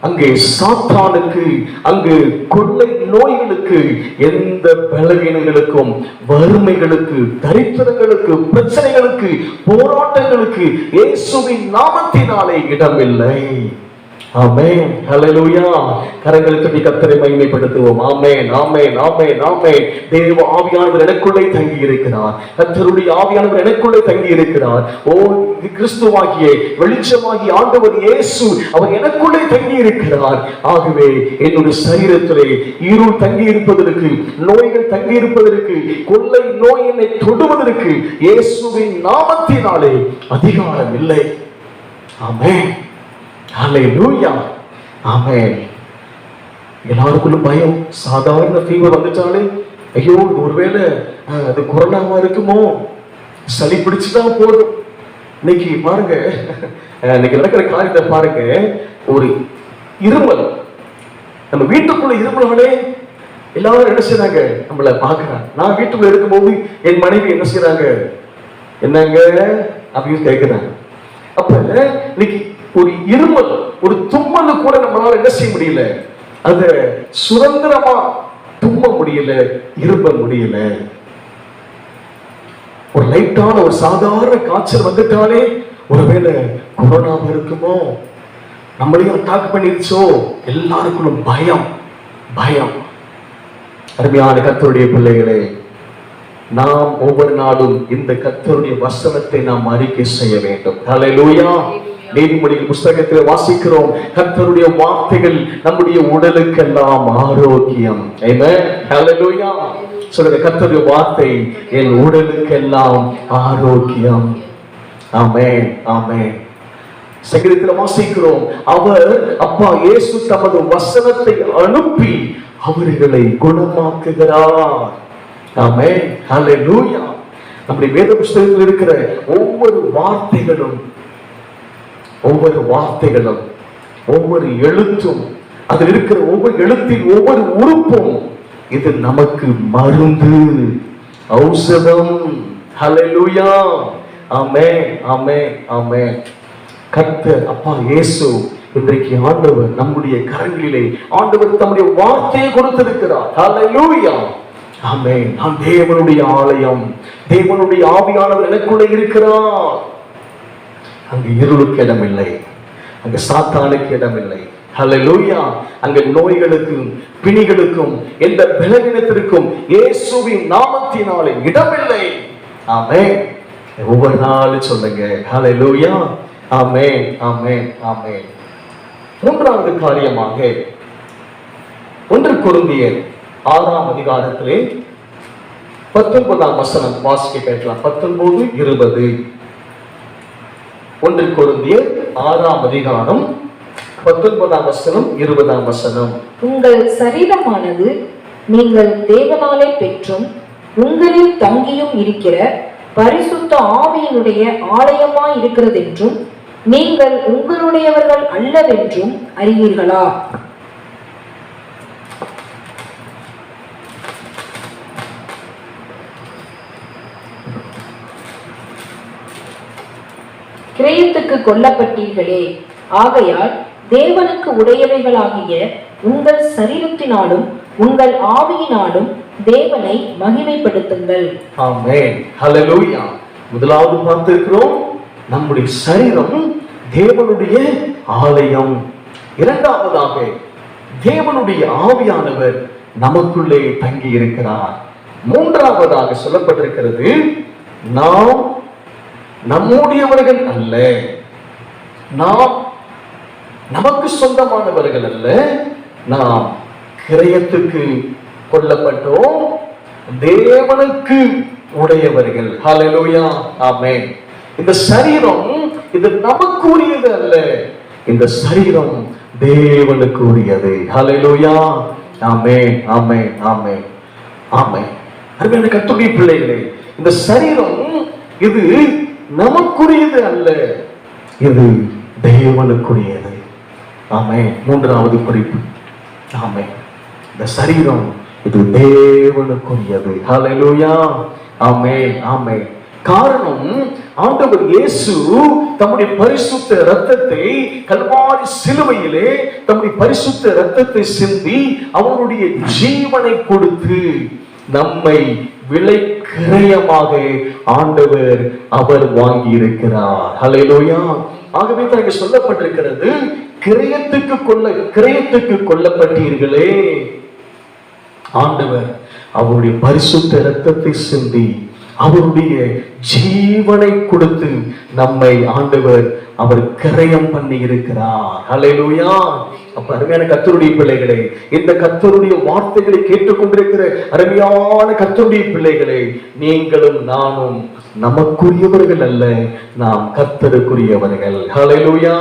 அங்கே சாத்தானுக்கு, அங்கு கொள்ளை நோய்களுக்கு, எந்த பலவீனங்களுக்கும், வறுமைகளுக்கு, தரித்திரங்களுக்கு, பிரச்சனைகளுக்கு, போராட்டங்களுக்கு இயேசுவின் நாமத்தினாலே இடமில்லை. ஆமென், ஹல்லேலூயா. கரங்களை தட்டி கர்த்தரை மகிமைப்படுத்துவோம். ஆமென், ஆமென், ஆமென், ஆமென். தேவ ஆவியானவர் எனக்குள்ளே தங்கி இருக்கிறார். கர்த்தருடைய ஆவியானவர் எனக்குள்ளே தங்கி இருக்கிறார். ஓ, கிறிஸ்துவாகிய வெளிச்சமாகிய ஆண்டவர் இயேசு அவர் எனக்குள்ளே தங்கி இருக்கிறார். ஆகவே என்னுடைய சரீரத்திலே இருள் தங்கி இருப்பதற்கு, நோய்கள் தங்கி இருப்பதற்கு, கொள்ளை நோய் என்னை தொடுவதற்கு இயேசுவின் நாமத்தினாலே அதிகாரம் இல்லை. ஆமென், ஹல்லேலூயா. ஆமென். எல்லாருக்குள்ளும் பயம். சாதாரண ஃபீவர் வந்துட்டாலே, ஐயோ ஒருவேளை அது கொரோனாவா இருக்குமோ, சளி பிடிச்சுட்டா போதும். இன்னைக்கு பாருங்க, இன்னைக்கு நடக்கிற காரியத்தை பாருங்க. ஒரு இருமல், நம்ம வீட்டுக்குள்ள இருமலாலே எல்லாரும் என்ன செய்றாங்க? நம்மள பாக்குறாங்க. நான் வீட்டுக்குள்ள இருக்கும்போது என் மனைவி என்ன செய்றாங்க? என்னங்க அப்படின்னு கேட்கிறாங்க. அப்ப இன்னைக்கு ஒரு இருமல், ஒரு தும்மல் கூட நம்மளால என்ன செய்ய முடியல? அத சுதந்திரமா தும்ம முடியல, இரும்ப முடியல. ஒரு லைட்டான ஒரு சாதாரண காய்ச்சல் வந்துட்டாலே ஒருவேளை கொரோனா இருக்குமோ, நம்மளையும் அட்டாக் பண்ணிருச்சோ, எல்லாருக்கும் பயம். பயம். அருமையான கர்த்தருடைய பிள்ளைகளே, நாம் ஒவ்வொரு நாளும் இந்த கர்த்தருடைய வசனத்தை நாம் அறிக்கை செய்ய வேண்டும். ஹல்லேலூயா. நீதிமொழிகள் புஸ்தகத்தில் வாசிக்கிறோம், கர்த்தருடைய வார்த்தைகள் நம்முடைய உடலுக்கெல்லாம் ஆரோக்கியம். ஆமென். ஹல்லேலூயா. சொல்லுங்க, கர்த்தருடைய வார்த்தை என் உடலுக்கெல்லாம் ஆரோக்கியம். ஆமென். ஆமென். சங்கீதத்தில் வாசிக்கிறோம், அவர் அப்பா இயேசு தமது வசனத்தை அனுப்பி அவர்களை குணமாக்குகிறார். ஆமென். ஹல்லேலூயா. நம்முடைய வேத புஸ்தகத்தில் இருக்கிற ஒவ்வொரு வார்த்தைகளும், ஒவ்வொரு எழுத்தும், அதில் இருக்கிற ஒவ்வொரு எழுத்தின் ஒவ்வொரு உறுப்பும், இது நமக்கு மருந்து, ஔஷதம். ஹல்லேலூயா. ஆமென். ஆமென். ஆமென். கர்த்தர் அப்பா இயேசு இன்றைக்கு ஆண்டவர் நம்முடைய கரங்களிலே ஆண்டவர் தம்முடைய வார்த்தையை கொடுத்திருக்கிறார். ஹல்லேலூயா. ஆமென். நான் தேவனுடைய ஆலயம், தேவனுடைய ஆவியானவர் எனக்குள்ளே இருக்கிறார். அங்கு இருளுக்கு இடமில்லை, அங்கு சாத்தானுக்கு இடமில்லை. ஹல்லேலூயா. அங்கு நோய்களுக்கும் பிணிகளுக்கும் எந்த பலவீனத்திற்கும் இயேசுவின் நாமத்தினாலே இடமில்லை. ஆமென். ஒவ்வொரு நாளும் சொல்லுங்க ஹல்லேலூயா. ஆமென். ஆமென். ஆமென். மூன்றாவது காரியமாக 1 கொரிந்தியர் 6ஆம் அதிகாரத்திலே 19ஆம் வசனம் வாசிக்க கேட்கலாம். 19, 20. 1 கொரிந்தியர் 6ஆம் அதிகாரம் 19ஆம் வசனம், 20ஆம் வசனம். உங்கள் சரீரமானது நீங்கள் தேவனாலே பெற்றும் உங்களில் தங்கியும் இருக்கிற பரிசுத்த ஆவியினுடைய ஆலயமாய் இருக்கிறதென்றும் நீங்கள் உங்களுடையவர்கள் அல்லவென்றும் அறிவீர்களா? கிரயத்துக்கு கொல்லப்பட்டீர்களே, ஆகையால் தேவனுக்கு உடையவைகளாகிய உங்கள் சரீரத்தினாலும் உங்கள் ஆவியினாலும் தேவனை மகிமைப்படுத்துங்கள். ஆமென். ஹல்லேலூயா. முதலாவது பார்த்திருக்கிறோம், நம்முடைய சரீரம் தேவனுடைய ஆலயம். இரண்டாவதாக தேவனுடைய ஆவியானவர் நமக்குள்ளே தங்கி இருக்கிறார். மூன்றாவதாக சொல்லப்பட்டிருக்கிறது, நாம் நம்முடையவர்கள் அல்ல, நாம் நமக்கு சொந்தமானவர்கள் அல்ல, நாம் கிரயத்துக்கு கொல்லப்பட்டோம், தேவனுக்கு உடையவர்கள். ஹல்லேலூயா. ஆமென். இந்த சரீரம் இது நமக்கு உரியது அல்ல, இந்த சரீரம் தேவனுக்கு உரியது. ஹல்லேலூயா. ஆமென். ஆமென். ஆமென். ஆமென். அருமையான கர்த்தருடைய பிள்ளைகளே, இந்த சரீரம் இது நமக்குரியது அல்ல, இது தேவனுக்குரியது. ஆமென். மூன்றாவது குறிப்பு. ஆமென். இந்த சரீரம் இது தேவனுக்குரியது. ஹல்லேலூயா. ஆமென். ஆமென். காரணம், ஆண்டவர் இயேசு தம்முடைய பரிசுத்த இரத்தத்தை கல்வாரி சிலுவையிலே தம்முடைய பரிசுத்த இரத்தத்தை சிந்தி அவருடைய ஜீவனை கொடுத்து நம்மை விலை கிரயமாக ஆண்டவர் அவர் வாங்கி இருக்கிறார். ஹல்லேலூயா. ஆகவே தனக்கு சொல்லப்பட்டிருக்கிறது, கிரயத்துக்கு கொல்லப்பட்டீர்களே. ஆண்டவர் அவருடைய பரிசுத்த இரத்தத்தை சிந்தி அவருடைய ஜீவனை கொடுத்து நம்மை ஆண்டவர் அவர் கிரயம் பண்ணி இருக்கிறார். ஹல்லேலூயா. அப்ப அருமையான கர்த்தருடைய பிள்ளைகளே, இந்த கர்த்தருடைய வார்த்தைகளை கேட்டுக்கொண்டிருக்கிற அருமையான கர்த்தருடைய பிள்ளைகளே, நீங்களும் நானும் நமக்குரியவர்கள் அல்ல, நாம் கர்த்தருக்குரியவர்கள். ஹல்லேலூயா.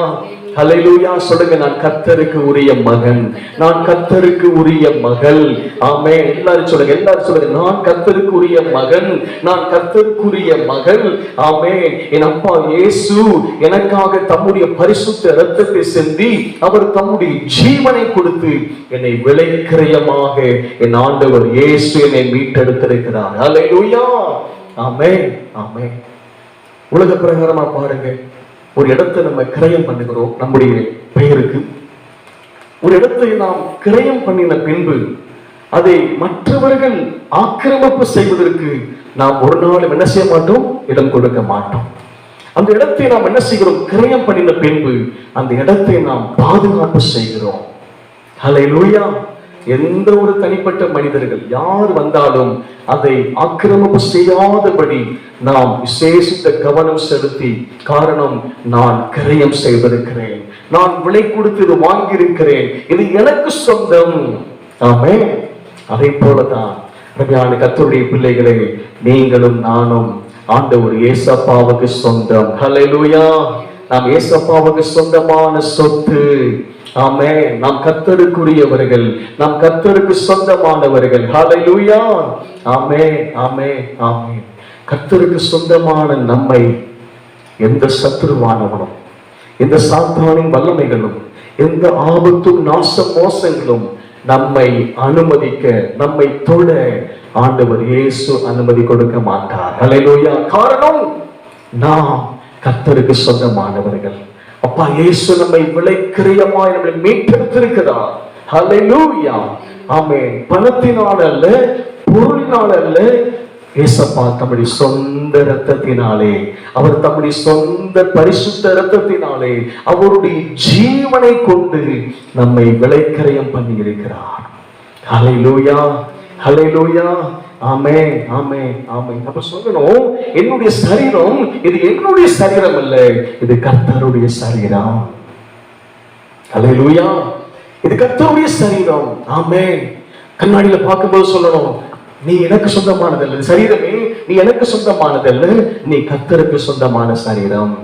ஹல்லேலூயா. சொல்லுங்க, நான் கர்த்தருக்கு உரிய மகன், நான் கர்த்தருக்கு உரிய மகள். ஆமென். எல்லாரும் சொல்லுங்க, நான் கர்த்தருக்கு உரிய மகன், நான் கர்த்தருக்குரிய மகள். ஆமென். என் அப்பா இயேசு எனக்காக தம்முடைய பரிசுத்த இரத்தத்தை சிந்தி அவர் தம்முடைய ஜீவனை கொடுத்து என்னை விலைக்கிரயமாக என் ஆண்டவர் இயேசு என்னை மீட்டெடுத்திருக்கிறார். ஹல்லேலூயா. ஆமென். ஆமென். உலக பிரகாரமா பாருங்க, ஒரு இடத்தை நம்ம கிரயம் பண்ணுகிறோம், நம்முடைய பெயருக்கு ஒரு இடத்தை நாம் கிரயம் பண்ணின பின்பு அதை மற்றவர்கள் ஆக்கிரமிப்பு செய்வதற்கு நாம் ஒரு நாள் என்ன செய்ய மாட்டோம், இடம் கொடுக்க மாட்டோம். அந்த இடத்தை நாம் என்ன செய்கிறோம்? கிரயம் பண்ணின பின்பு அந்த இடத்தை நாம் பாதுகாப்பு செய்கிறோம். ஹல்லேலூயா. எந்த ஒரு தனிப்பட்ட மனிதர்கள் யார் வந்தாலும் அதை ஆக்கிரமிப்பு செய்யாதபடி நாம் விசேஷித்த கவனம் செலுத்தி, காரணம் நான் கிரயம் செய்திருக்கிறேன், நான் விலை கொடுத்து இது வாங்கியிருக்கிறேன், இது எனக்கு சொந்தம். ஆமென். அதே போலதான் கர்த்தருடைய பிள்ளைகளே, நீங்களும் நானும் ஆண்டவர் ஏசப்பாவுக்கு சொந்தம். ஹல்லேலூயா. நாம் ஏசப்பாவுக்கு சொந்தமான சொத்து. ஆமென். நாம் கர்த்தருக்குரியவர்கள், நாம் கர்த்தருக்கு சொந்தமானவர்கள். ஹல்லேலூயா. ஆமென், ஆமென், ஆமென். கர்த்தருக்கு சொந்தமான நம்மை எந்த சத்துருவானவனும், எந்த சாத்தானின் வல்லமைகளும், எந்த ஆபத்தும் நாச மோசங்களும் நம்மை அனுமதிக்க, நம்மை தொட ஆண்டவர் இயேசு அனுமதி கொடுக்க மாட்டார். ஹல்லேலூயா. காரணம், நாம் கர்த்தருக்கு சொந்தமானவர்கள். அப்பா இயேசு நம்மை விலைக்கிரயமாய் நம்மை மீட்டெடுத்திருக்கிறார். ஹல்லேலூயா. ஆமென். பணத்தினால் அல்ல, பொருளினால் அல்ல, இயேசப்பா தம்முடைய சொந்த இரத்தத்தினாலே, அவர் தம்முடைய சொந்த பரிசுத்த இரத்தத்தினாலே, அவருடைய ஜீவனை கொண்டு நம்மை விலைக்கிரயம் பண்ணி இருக்கிறார். ஹல்லேலூயா, ஹல்லேலூயா. ஆமென், ஆமென், ஆமென். அப்ப சொல்லணும், என்னுடைய சரீரம் இது என்னுடைய சரீரம் அல்ல, இது கர்த்தருடைய சரீரம். ஹல்லேலூயா. இது கர்த்தருடைய சரீரம். ஆமென். கண்ணாடியில பார்க்கும்போது சொல்லணும், நீ எனக்கு சொந்தமானதல்ல சரீரமே, நீ எனக்கு சொந்தமானதல்ல, நீ கர்த்தருக்கு சொந்தமான சரீரம்.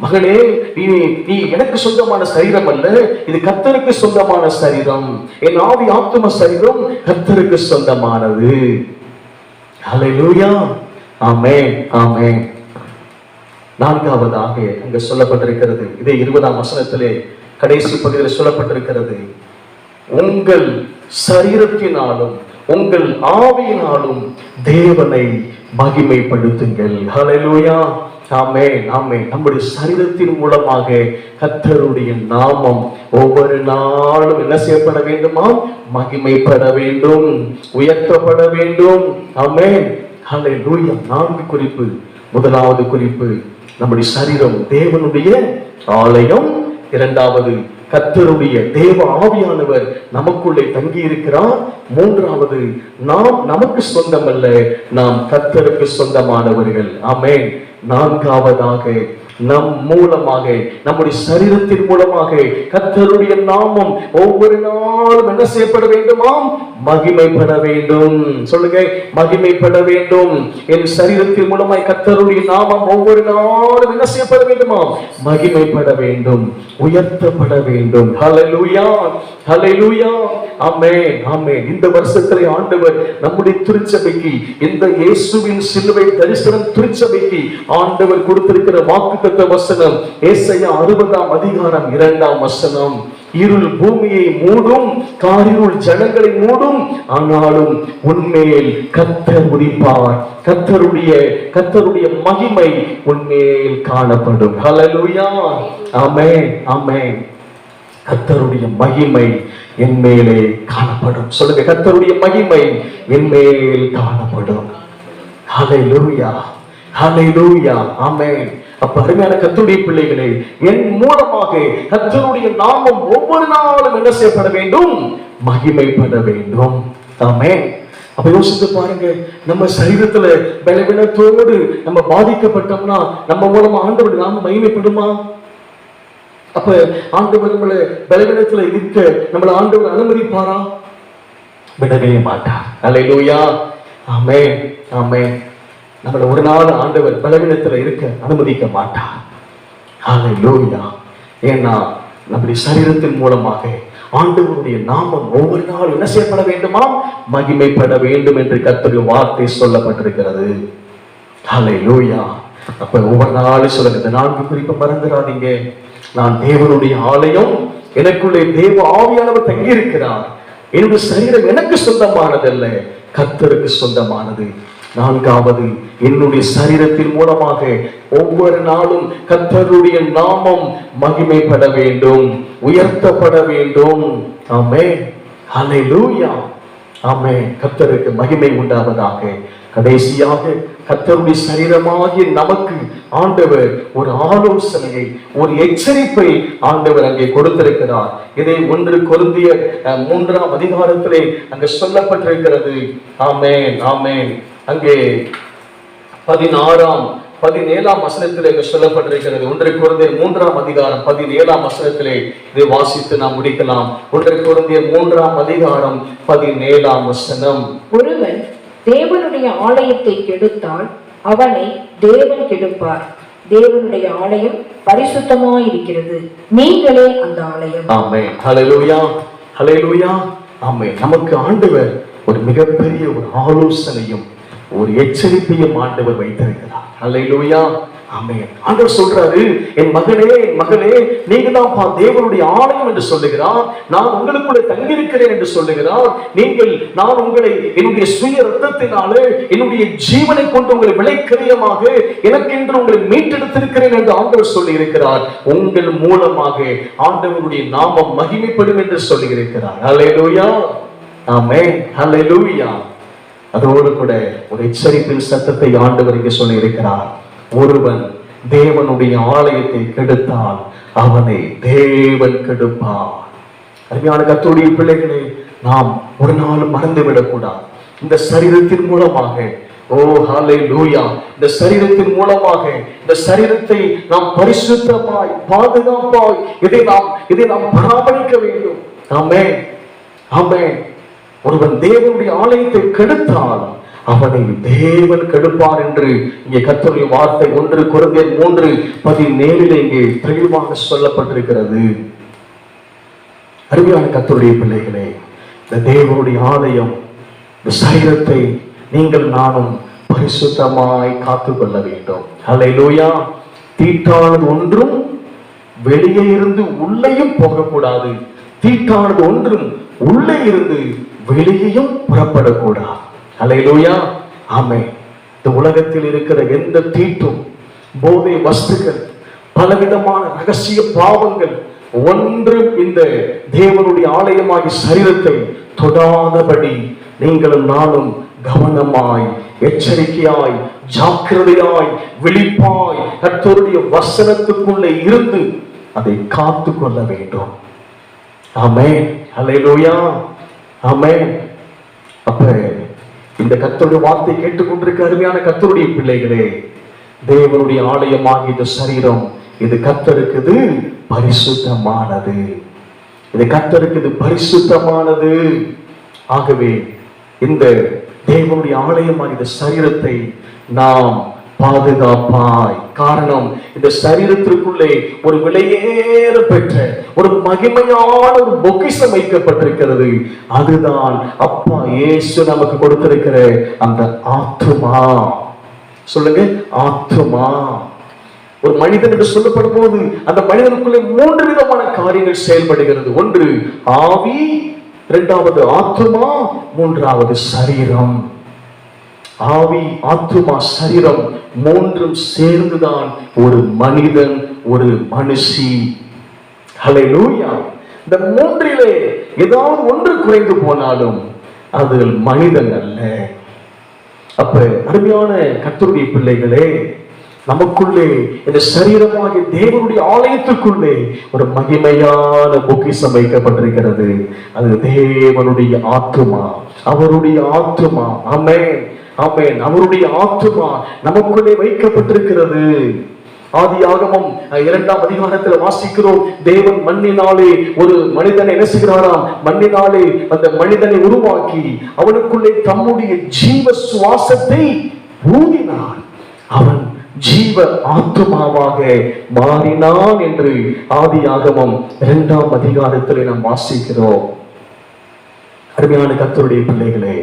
மகனே, நீ எனக்கு சொந்தமான சரீரம் அல்ல, இது கர்த்தருக்கு சொந்தமான சரீரம். என் ஆவி ஆத்தும சரீரம் கர்த்தருக்கு சொந்தமானது. ஹல்லேலூயா. ஆமென், ஆமென். நான்காவதாக அங்க சொல்லப்பட்டிருக்கிறது, இதே 20ஆம் வசனத்திலே கடைசி பகுதியில் சொல்லப்பட்டிருக்கிறது, உங்கள் சரீரத்தினாலும் உங்கள் ஆவியினாலும் தேவனை மகிமைப்படுத்துங்கள். ஹல்லேலூயா. ஆமென், ஆமென். நம்முடைய சரீரத்தின் மூலமாக கர்த்தருடைய நாமம் ஒவ்வொரு நாளும் என்ன செய்யப்பட வேண்டுமா? மகிமைப்பட வேண்டும், உயர்த்தப்பட வேண்டும். ஆமென். ஹல்லேலூயா. 4 குறிப்பு. முதலாவது குறிப்பு, நம்முடைய சரீரம் தேவனுடைய ஆலயம். இரண்டாவது, கர்த்தருடைய தேவ ஆவியானவர் நமக்குள்ளே தங்கி இருக்கிறார். மூன்றாவது, நாம் நமக்கு சொந்தம் அல்ல, நாம் கர்த்தருக்கு சொந்தமானவர்கள். ஆமென். நான்காவதாக, நம் மூலமாக, நம்முடைய சரீரத்தின் மூலமாக கர்த்தருடைய நாமம் ஒவ்வொரு நாளும் என்ன செய்யப்பட வேண்டுமாம்? மகிமைப்பட வேண்டும். சொல்லுங்க, மகிமைப்பட வேண்டும். என் சரீரத்தின் மூலமாய் கர்த்தருடைய நாமம் ஒவ்வொரு நாளும் என்ன செய்யப்பட வேண்டுமாம்? மகிமைப்பட வேண்டும், உயர்த்தப்பட வேண்டும். ஹல்லேலூயா, ஹல்லேலூயா. ஆமென், ஆமென். இந்த வருஷத்திலே ஆண்டவர் நம்முடைய திருச்சபைக்கு, இந்த இயேசுவின் சிலுவை தரிசனம் திருச்சபைக்கு ஆண்டவர் கொடுத்திருக்கிற வாக்குத்தத்த வசனம் ஏசாயா 60ஆம் அதிகாரம் 2ஆம் வசனம், இருள் பூமியை மூடும், காரிருள் ஜனங்களை மூடும், ஆனாலும் உன்மேல் கர்த்தர் உதிப்பார், கர்த்தருடைய மகிமை உன்மேல் காணப்படும். ஹல்லேலூயா. ஆமென், ஆமென். கர்த்தருடைய மகிமை என் மேலே காணப்படும். சொல்லுங்க, கர்த்தருடைய மகிமை என் மேல் காணப்படும். ஹல்லேலூயா, ஹல்லேலூயா. ஆமென். அப்ப அருமையான கர்த்தருடைய பிள்ளைகளே, என் மூலமாக கர்த்தருடைய நாமம் ஒவ்வொரு நாளும் என்ன செய்யப்பட வேண்டும்? மகிமைப்பட வேண்டும். ஆமென். அப்ப யோசித்து பாருங்க, நம்ம சரீரத்துல பலவீனத்தோடு நம்ம பாதிக்கப்பட்டோம்னா நம்ம மூலமா ஆண்டவர் நாம மகிமைப்படுமா? அப்ப ஆண்டவர் நம்மள பலவீனத்துல இருக்க நம்மள ஆண்டவர் அனுமதிப்பாரா? விடவே மாட்டார். ஹல்லேலூயா. ஆமென், ஆமென். நம்மள ஒரு நாள் ஆண்டவர் பலவீனத்துல இருக்க அனுமதிக்க மாட்டார். ஹல்லேலூயா. ஏன்னா நம்முடைய சரீரத்தின் மூலமாக ஆண்டவருடைய நாமம் ஒவ்வொரு நாள் என்ன செய்யப்பட வேண்டுமா? மகிமைப்பட வேண்டும் என்று கர்த்தருடைய வார்த்தை சொல்லப்பட்டிருக்கிறது. ஹல்லேலூயா. அப்ப ஒவ்வொரு நாளும் சொல்லுங்க, இந்த 4 குறிப்பை மறந்துடாதீங்க. நான் தேவனுடைய ஆலயம், எனக்குள்ளே தேவ ஆவியானவர் தங்கி இருக்கிறார், என்னுடைய சரீரம் எனக்கு சொந்தமானதல்ல, கர்த்தருக்கு சொந்தமானது. நான்காவது, என்னுடைய சரீரத்தின் மூலமாக ஒவ்வொரு நாளும் கர்த்தருடைய நாமம் மகிமைப்பட வேண்டும், உயர்த்தப்பட வேண்டும். ஆமென், ஹல்லேலூயா. ஆமென். கர்த்தருக்கு மகிமை உண்டாவதாக. கடைசியாக கர்த்தருடைய சரீரமாகிய நமக்கு ஆண்டவர் ஒரு ஆலோசனையை, ஒரு எச்சரிப்பை ஆண்டவர் அங்கே கொடுத்திருக்கிறார். இதை 1 கொரிந்தியர் 3ஆம் அதிகாரத்திலே அங்கு சொல்லப்பட்டிருக்கிறது. ஆமென், ஆமென். அங்கே 17ஆம் வசனத்திலே சொல்லப்பட்டிருக்கிறது. 1 கொரிந்தியர் 3ஆம் அதிகாரம் 17ஆம் வசனத்திலே இதை வாசித்து நாம் முடிக்கலாம். 1 கொரிந்தியர் 3ஆம் அதிகாரம் 17ஆம் வசனம். ஒருவன் தேவனுடைய ஆலயத்தை கெடுத்தால் அவனை தேவன் கெடுப்பார். தேவனுடைய ஆலயம் பரிசுத்தமாயிருக்கிறது, நீங்களே அந்த ஆலயம். ஆமென், ஹல்லேலூயா, ஹல்லேலூயா, ஆமென். நமக்கு ஆண்டவர் ஒரு மிகப்பெரிய ஒரு ஆலோசனையும் ஒரு எச்சரிப்பையும் ஆண்டவர் வைத்திருக்கிறார். ஹல்லேலூயா, ஆமென். ஆண்டவர் சொல்றாரு, என் மகனே, என் மகளே, நீங்க தான் தேவனுடைய ஆலயம் என்று சொல்லுகிறார். நான் உங்களுக்குள்ளே தங்கியிருக்கிறேன் என்று சொல்லுகிறார். நான் உங்களை என்னுடைய சுய ரத்தத்தினாலே, என்னுடைய ஜீவனை கொண்டு உங்களை விலைக்கிரயமாக எனக்கென்று உங்களை மீட்டெடுத்திருக்கிறேன் என்று ஆண்டவர் சொல்லி இருக்கிறார். உங்கள் மூலமாக ஆண்டவருடைய நாமம் மகிமைப்படும் என்று சொல்லி இருக்கிறார். ஹல்லேலூயா, ஆமென், ஹல்லேலூயா. அதோடு கூட ஒரு எச்சரிப்பின் சத்தத்தை ஆண்டவர் இங்கே சொல்லி இருக்கிறார். ஒருவன் தேவனுடைய ஆலயத்தை கெடுத்தால் அவனை தேவன் கெடுப்பார். அருமையான கர்த்தருடைய பிள்ளைகளை, நாம் ஒரு நாள் மறந்துவிடக் கூடாது. இந்த சரீரத்தின் மூலமாக, ஓ ஹல்லேலூயா, இந்த சரீரத்தின் மூலமாக இந்த சரீரத்தை நாம் பரிசுத்தமாய் பாதுகாப்பாய் இதை நாம் பராமரிக்க வேண்டும். ஆமென், ஆமென். ஒருவன் தேவனுடைய ஆலயத்தை கெடுத்தால் அவனை தேவன் கெடுப்பார் என்று இங்கே கர்த்தருடைய வார்த்தை 1 கொரிந்தியர் 3:17 இங்கே தெளிவாக சொல்லப்பட்டிருக்கிறது. அருமையான கர்த்தருடைய பிள்ளைகளே, இந்த தேவனுடைய ஆலயம், இந்த சரீரத்தை நீங்கள் நானும் பரிசுத்தமாய் காத்துக்கொள்ள வேண்டும். ஹல்லேலூயா. தீட்டானது ஒன்றும் வெளியே இருந்து உள்ளேயும் போகக்கூடாது. தீட்டானது ஒன்றும் உள்ளே இருந்து வெளியேயும் புறப்படக்கூடாது. ஹல்லேலூயா, ஆமென். இந்த உலகத்தில் இருக்கிற எந்த தீட்டும், போதை வஸ்துக்கள், பலவிதமான ரகசிய பாவங்கள் ஒன்றும் இந்த தேவனுடைய ஆலயமாகிய சரீரத்தை தொடாதபடி நீங்களும் நானும் கவனமாய், எச்சரிக்கையாய், ஜாக்கிரதையாய், விழிப்பாய் கர்த்தருடைய வசனத்துக்குள்ளே இருந்து அதை காத்து கொள்ள வேண்டும். ஆமென், ஹல்லேலூயா, ஆமென். அப்ப இந்த கர்த்தருடைய வார்த்தை கேட்டுக்கொண்டிருக்க அருமையான கர்த்தருடைய பிள்ளைகளே, தேவனுடைய ஆலயமாகிய இந்த சரீரம், இது கர்த்தருக்கு பரிசுத்தமானது. இது கர்த்தருக்கு பரிசுத்தமானது. ஆகவே இந்த தேவனுடைய ஆலயமாகிய இந்த சரீரத்தை நாம் பாதுகாப்பாய், காரணம் இந்த சரீரத்திற்குள்ளே ஒரு விலையேற பெற்ற ஒரு மகிமையான ஒரு பொக்கிஷம் வைக்கப்பட்டிருக்கிறது. அதுதான் அப்பா இயேசு நமக்கு கொடுத்திருக்கிற அந்த ஆத்துமா. சொல்லுங்க, ஆத்துமா. ஒரு மனிதன் என்று சொல்லப்படும் போது அந்த மனிதனுக்குள்ளே 3 விதமான காரியங்கள் செயல்படுகிறது. ஒன்று ஆவி, இரண்டாவது ஆத்துமா, மூன்றாவது சரீரம். ஆவி, ஆத்துமா, சரீரம் மூன்றும் சேர்ந்துதான் ஒரு மனிதன், ஒரு மனுஷி. ஹல்லேலூயா. இந்த மூன்றிலே ஏதாவது ஒன்று குறைந்து போனாலும் அது மனிதன் அல்ல. அப்ப அருமையான கர்த்தருடைய பிள்ளைகளே, நமக்குள்ளே இந்த சரீரமாகிய தேவனுடைய ஆலயத்துக்குள்ளே ஒரு மகிமையான பொக்கிஷம் வைக்கப்பட்டிருக்கிறது. அது தேவனுடைய ஆத்துமா, அவருடைய ஆத்துமா. ஆமென், ஆமென். அவருடைய ஆத்துமா நமக்குள்ளே வைக்கப்பட்டிருக்கிறது. ஆதியாகமம் 2ஆம் அதிகாரத்தில் வாசிக்கிறோம், தேவன் மண்ணினாலே ஒரு மனிதனை என்ன செய்கிறாராம்? மண்ணினாலே அந்த மனிதனை உருவாக்கி அவனுக்குள்ளே தம்முடைய ஜீவ சுவாசத்தை ஊதினார். அவன் ஜீவ ஆத்துமாவாக மாறினான் என்று ஆதியாகமம் 2ஆம் அதிகாரத்தில் நாம் வாசிக்கிறோம். அருமையான கர்த்தருடைய பிள்ளைகளே,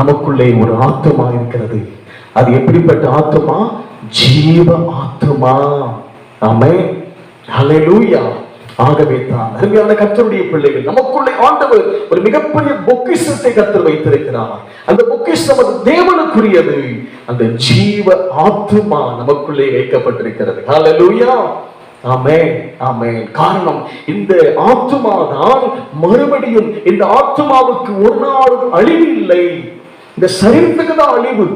நமக்குள்ளே ஒரு ஆத்துமா இருக்கிறது. அது எப்படிப்பட்ட ஆத்துமா? ஜீவ ஆத்துமா. ஆமென், ஹல்லேலூயா. ஆகவே தான் அருமையான கர்த்தருடைய பிள்ளைகள், நமக்குள்ளே ஆண்டவர் ஒரு மிகப்பெரிய பொக்கிஷத்தை கர்த்தர் வைத்திருக்கிறார். அந்த பொக்கிஷம் அது தேவனுக்குரியது. அந்த ஜீவ ஆத்துமா நமக்குள்ளே வைக்கப்பட்டிருக்கிறது. ஹல்லேலூயா, ஆமென், ஆமென். காரணம், இந்த ஆத்துமா தான் மறுபடியும், இந்த ஆத்துமாவுக்கு ஒரு நாளும் அழிவு இல்லை. இந்த சரீரத்துக்கு தான் அழிவு,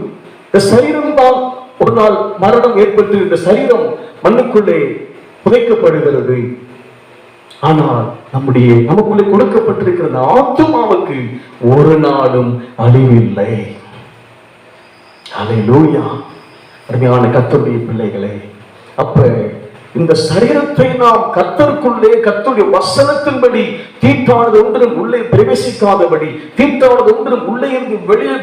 இந்த சரீரம் தான் ஒரு நாள் மரணம் ஏற்பட்டு இந்த சரீரம் மண்ணுக்குள்ளே புதைக்கப்படுகிறது. ஆனால் நமக்குள்ளே கொடுக்கப்பட்டிருக்கிற ஆத்துமாவுக்கு ஒரு நாளும் அழிவில்லை. அல்லேலூயா. அருமையான கர்த்தருடைய பிள்ளைகளே, அப்ப இந்த சரீரத்தை நாம் கர்த்தருக்குள்ளே, கர்த்தருடைய வசனத்தின்படி தீட்டானது ஒன்றும் உள்ளே பிரவேசிக்காதபடி, தீட்டானது ஒன்றும் உள்ளே இருந்து வெளியே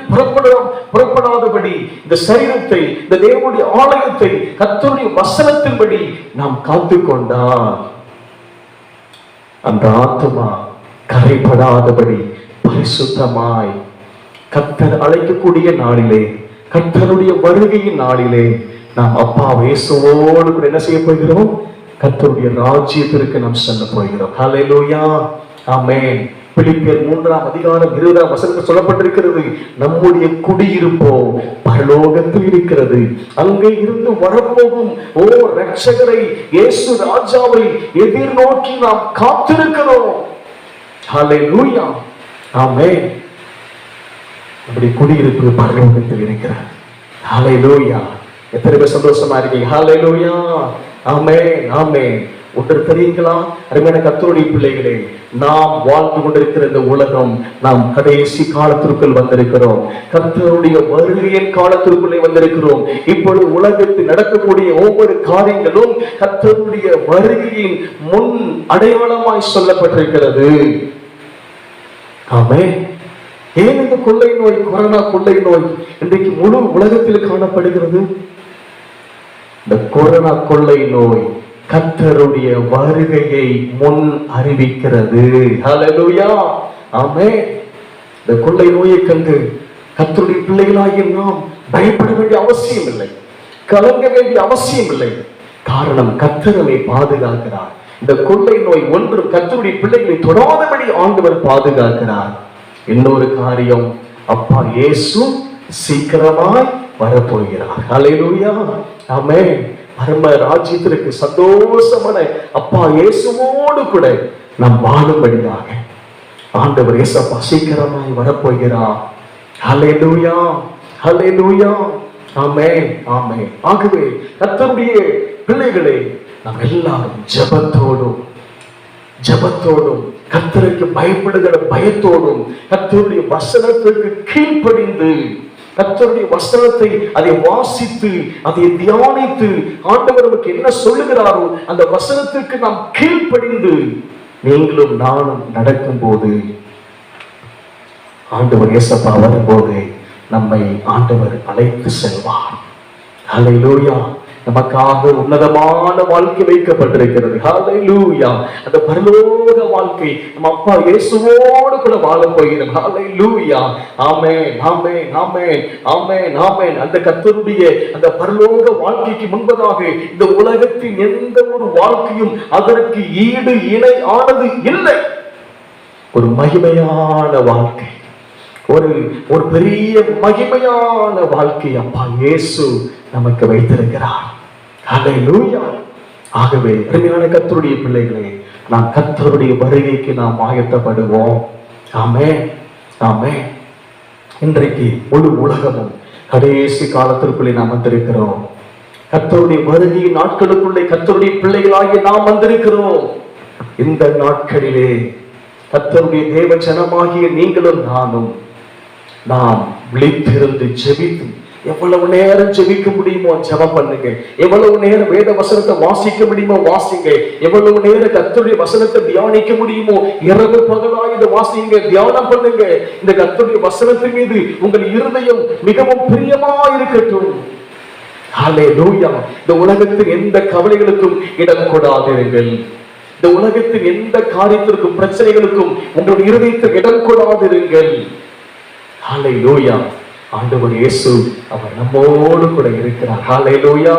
புறப்படாதபடி இந்த சரீரத்தை, இந்த தேவனுடைய ஆலயத்தை கர்த்தருடைய வசனத்தின்படி நாம் காத்துக்கொண்டால் அந்த ஆத்துமா கரைபடாதபடி பரிசுத்தமாய் கர்த்தர் அழைக்கக்கூடிய நாளிலே, கர்த்தருடைய வருகையின் நாளிலே நாம் அப்பா இயேசுவோடு கூட என்ன செய்ய போகிறோம்? கர்த்தருடைய ராஜ்யத்திற்கு நாம் செல்ல போகிறோம். ஹல்லேலூயா, ஆமென். பிலிப்பியர் 3:20 சொல்லப்பட்டிருக்கிறது, நம்முடைய குடியிருப்போ பரலோகத்தில் இருக்கிறது, அங்கே இருந்து வரப்போகும் இரட்சகரை, இயேசு ராஜாவை எதிர்நோக்கி நாம் காத்திருக்கிறோம். ஹல்லேலூயா, ஆமென். நம்முடைய குடியிருப்பு பரலோகத்தில் இருக்கிறது. ஹல்லேலூயா. எத்தனை பேர் சந்தோஷமா இருக்கீங்க? ஹல்லேலூயா, ஆமென், ஆமென். ஒன்று தெரியுங்களா அருமையான கர்த்தருடைய பிள்ளைகளே, நாம் வாழ்ந்து கொண்டிருக்கிற இந்த உலகம், நாம் கடைசி காலத்திற்குள் வந்திருக்கிறோம். கர்த்தருடைய வருகையின் காலத்திற்குள்ளே வந்திருக்கிறோம். இப்பொழுது உலகத்தில் நடக்கக்கூடிய ஒவ்வொரு காரியங்களும் கர்த்தருடைய வருகையின் முன் அடையாளமாய் சொல்லப்பட்டிருக்கிறது. ஆமென். ஏன் இந்த கொள்ளை நோய், கொரோனா கொள்ளை நோய் இன்றைக்கு முழு உலகத்தில் காணப்படுகிறது? இந்த கொரோனா கொள்ளை நோய் கர்த்தருடைய வருகையை முன் அறிவிக்கிறது. ஹல்லேலூயா, ஆமென். இந்த கொள்ளை நோயை கண்டு கர்த்தருடைய பிள்ளைகளாகிய நாம் பயப்பட வேண்டிய அவசியம் இல்லை, கலங்க வேண்டிய அவசியம் இல்லை. காரணம், கர்த்தர் நம்மை பாதுகாக்கிறார். இந்த கொள்ளை நோய் ஒன்றும் கர்த்தருடைய பிள்ளைகளை தொடாதபடி ஆண்டவர் பாதுகாக்கிறார். இன்னொரு காரியம், அப்பா இயேசு சீக்கிரமாய் வரப்போகிறார். ஹல்லேலூயா, ஆமென். பரம ராஜ்யத்திற்கு சந்தோஷமான அப்பா இயேசுவோடு கூட நாம் வாழும்படியாக ஆண்டவர் இயேசப்பா சீக்கிரமாய் வரப்போகிறார். ஹல்லேலூயா, ஹல்லேலூயா, ஆமென், ஆமென். ஆகவே கர்த்தருடைய பிள்ளைகளே, நாம் எல்லாரும் ஜெபத்தோடும் கர்த்தருக்கு பயப்படுகிற பயத்தோடும் கர்த்தருடைய வசனத்திற்கு கீழ்ப்படிந்து, கர்த்தருடைய வசனத்தை அதை வாசித்து, அதை தியானித்து, ஆண்டவர் நமக்கு என்ன சொல்லுகிறாரோ அந்த வசனத்திற்கு நாம் கீழ்ப்படிந்து நீங்களும் நானும் நடக்கும் போது, ஆண்டவர் இயேசப்பா வரும்போது நம்மை ஆண்டவர் அழைத்து செல்வார். ஹல்லேலூயா. நமக்காக உன்னதமான வாழ்க்கை வைக்கப்பட்டிருக்கிறது. ஹல்லேலூயா. அந்த பரலோக வாழ்க்கை நம்ம அப்பா இயேசுவோடு கூட வாழ போகிறோம். ஹல்லேலூயா, ஆமென், ஆமென், ஆமென், ஆமென், ஆமென். அந்த கர்த்தருடைய அந்த பரலோக வாழ்க்கைக்கு முன்பதாக இந்த உலகத்தின் எந்த ஒரு வாழ்க்கையும் அதற்கு ஈடு இணை ஆனது இல்லை. ஒரு மகிமையான வாழ்க்கை, ஒரு பெரிய மகிமையான வாழ்க்கை அப்பா இயேசு நமக்கு வைத்திருக்கிறார். ஹல்லேலூயா. ஆகவே அருமையான கர்த்தருடைய பிள்ளைகளே, நாம் கர்த்தருடைய வருகைக்கு நாம் ஆயத்தப்படுவோம். ஆமென், ஆமென். இன்றைக்கு முழு உலகமும் கடைசி காலத்திற்குள்ளே நாம் வந்திருக்கிறோம். கர்த்தருடைய வருகை நாட்களுக்குள்ளே கர்த்தருடைய பிள்ளைகளாகிய நாம் வந்திருக்கிறோம். இந்த நாட்களிலே கர்த்தருடைய தேவ ஜனமாகிய நீங்களும் நானும் நாம் விழித்திருந்து ஜெபித்து, எவ்வளவு நேரம் ஜெபிக்க முடியுமோ ஜெபம் பண்ணுங்க. எவ்வளவு நேரம் வேத வசனத்தை வாசிக்க முடியுமோ வாசிங்க. எவ்வளவு நேரம் கர்த்தருடைய வசனத்தை தியானிக்க முடியுமோ இரவு பகலாய் இதை வாசிங்க, தியானம் பண்ணுங்க. இந்த கர்த்தருடைய வசனத்தின் மீது உங்கள் இருதயம் மிகவும் பிரியமா இருக்கட்டும். ஹல்லேலூயா. இந்த உலகத்தின் எந்த கவலைகளுக்கும் இடம் கொடாதிருங்கள். இந்த உலகத்தின் எந்த காரியத்திற்கும் பிரச்சனைகளுக்கும் உங்களுடைய இருதயத்தில் இடம் கொடாதிருங்கள். ஹல்லேலூயா. ஆண்டவர் இயேசு அவர் நம்மோடு கூட இருக்கிறார். ஹல்லேலூயா,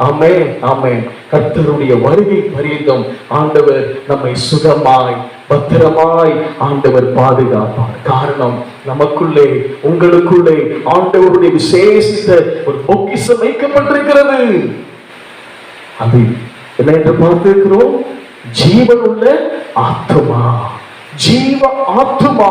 ஆமென், ஆமென். கர்த்தருடைய வருகை பரியந்தம் ஆண்டவர் நம்மை சுகமாய் பத்திரமாய் ஆண்டவர் பாதுகாப்பார். காரணம், நமக்குள்ளே உங்களுக்குள்ளே ஆண்டவருடைய விசேஷித்த ஒரு பொக்கிஷம் வைக்கப்பட்டிருக்கிறது. அது என்ன என்று பார்த்திருக்கிறோம்? ஜீவனுள்ள ஆத்துமா, ஜீவ ஆத்துமா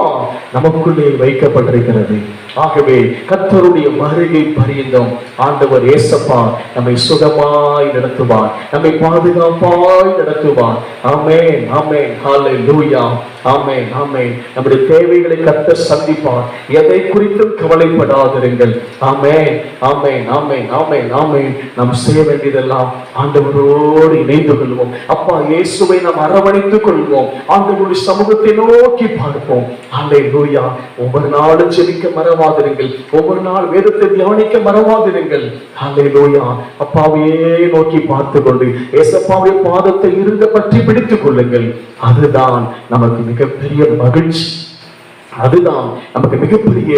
நமக்குள்ளே வைக்கப்பட்டிருக்கிறது. ஆகவே கர்த்தருடைய வருகை பரியந்தம் ஆண்டவர் இயேசப்பா நம்மை சுகமாய் நடத்துவார், நம்மை பாதுகாப்பாய் நடத்துவார். ஆமென், ஆமென், ஹல்லேலூயா, ஆமென், ஆமென். நம்முடைய தேவைகளை கர்த்தர் சந்திப்பார். எதை குறித்தும் கவலைப்படாதிருங்கள். ஆமென், ஆமென், ஆமென், ஆமென், ஆமென். நாம் செய்ய வேண்டியதெல்லாம் ஆண்டவரோடு இணைந்து கொள்வோம். அப்பா இயேசுவை நாம் அரவணைத்துக் கொள்வோம். ஆண்டவருடைய சமூகத்தை நோக்கி பார்ப்போம். ஹல்லேலூயா. ஒவ்வொரு நாளும் ஜெபிக்க மறவாதிருங்கள். ஒவ்வொரு நாள் வேதத்தை தியானிக்க மறவாதிருங்கள். ஹல்லேலூயா. அப்பாவையே நோக்கி பார்த்து கொண்டு இயேசப்பாவுடைய பாதத்தை இருந்த பற்றி பிடித்துக் கொள்ளுங்கள். அதுதான் நமக்கு மிகப்பெரிய மகிழ்ச்சி, அதுதான் நமக்கு மிகப்பெரிய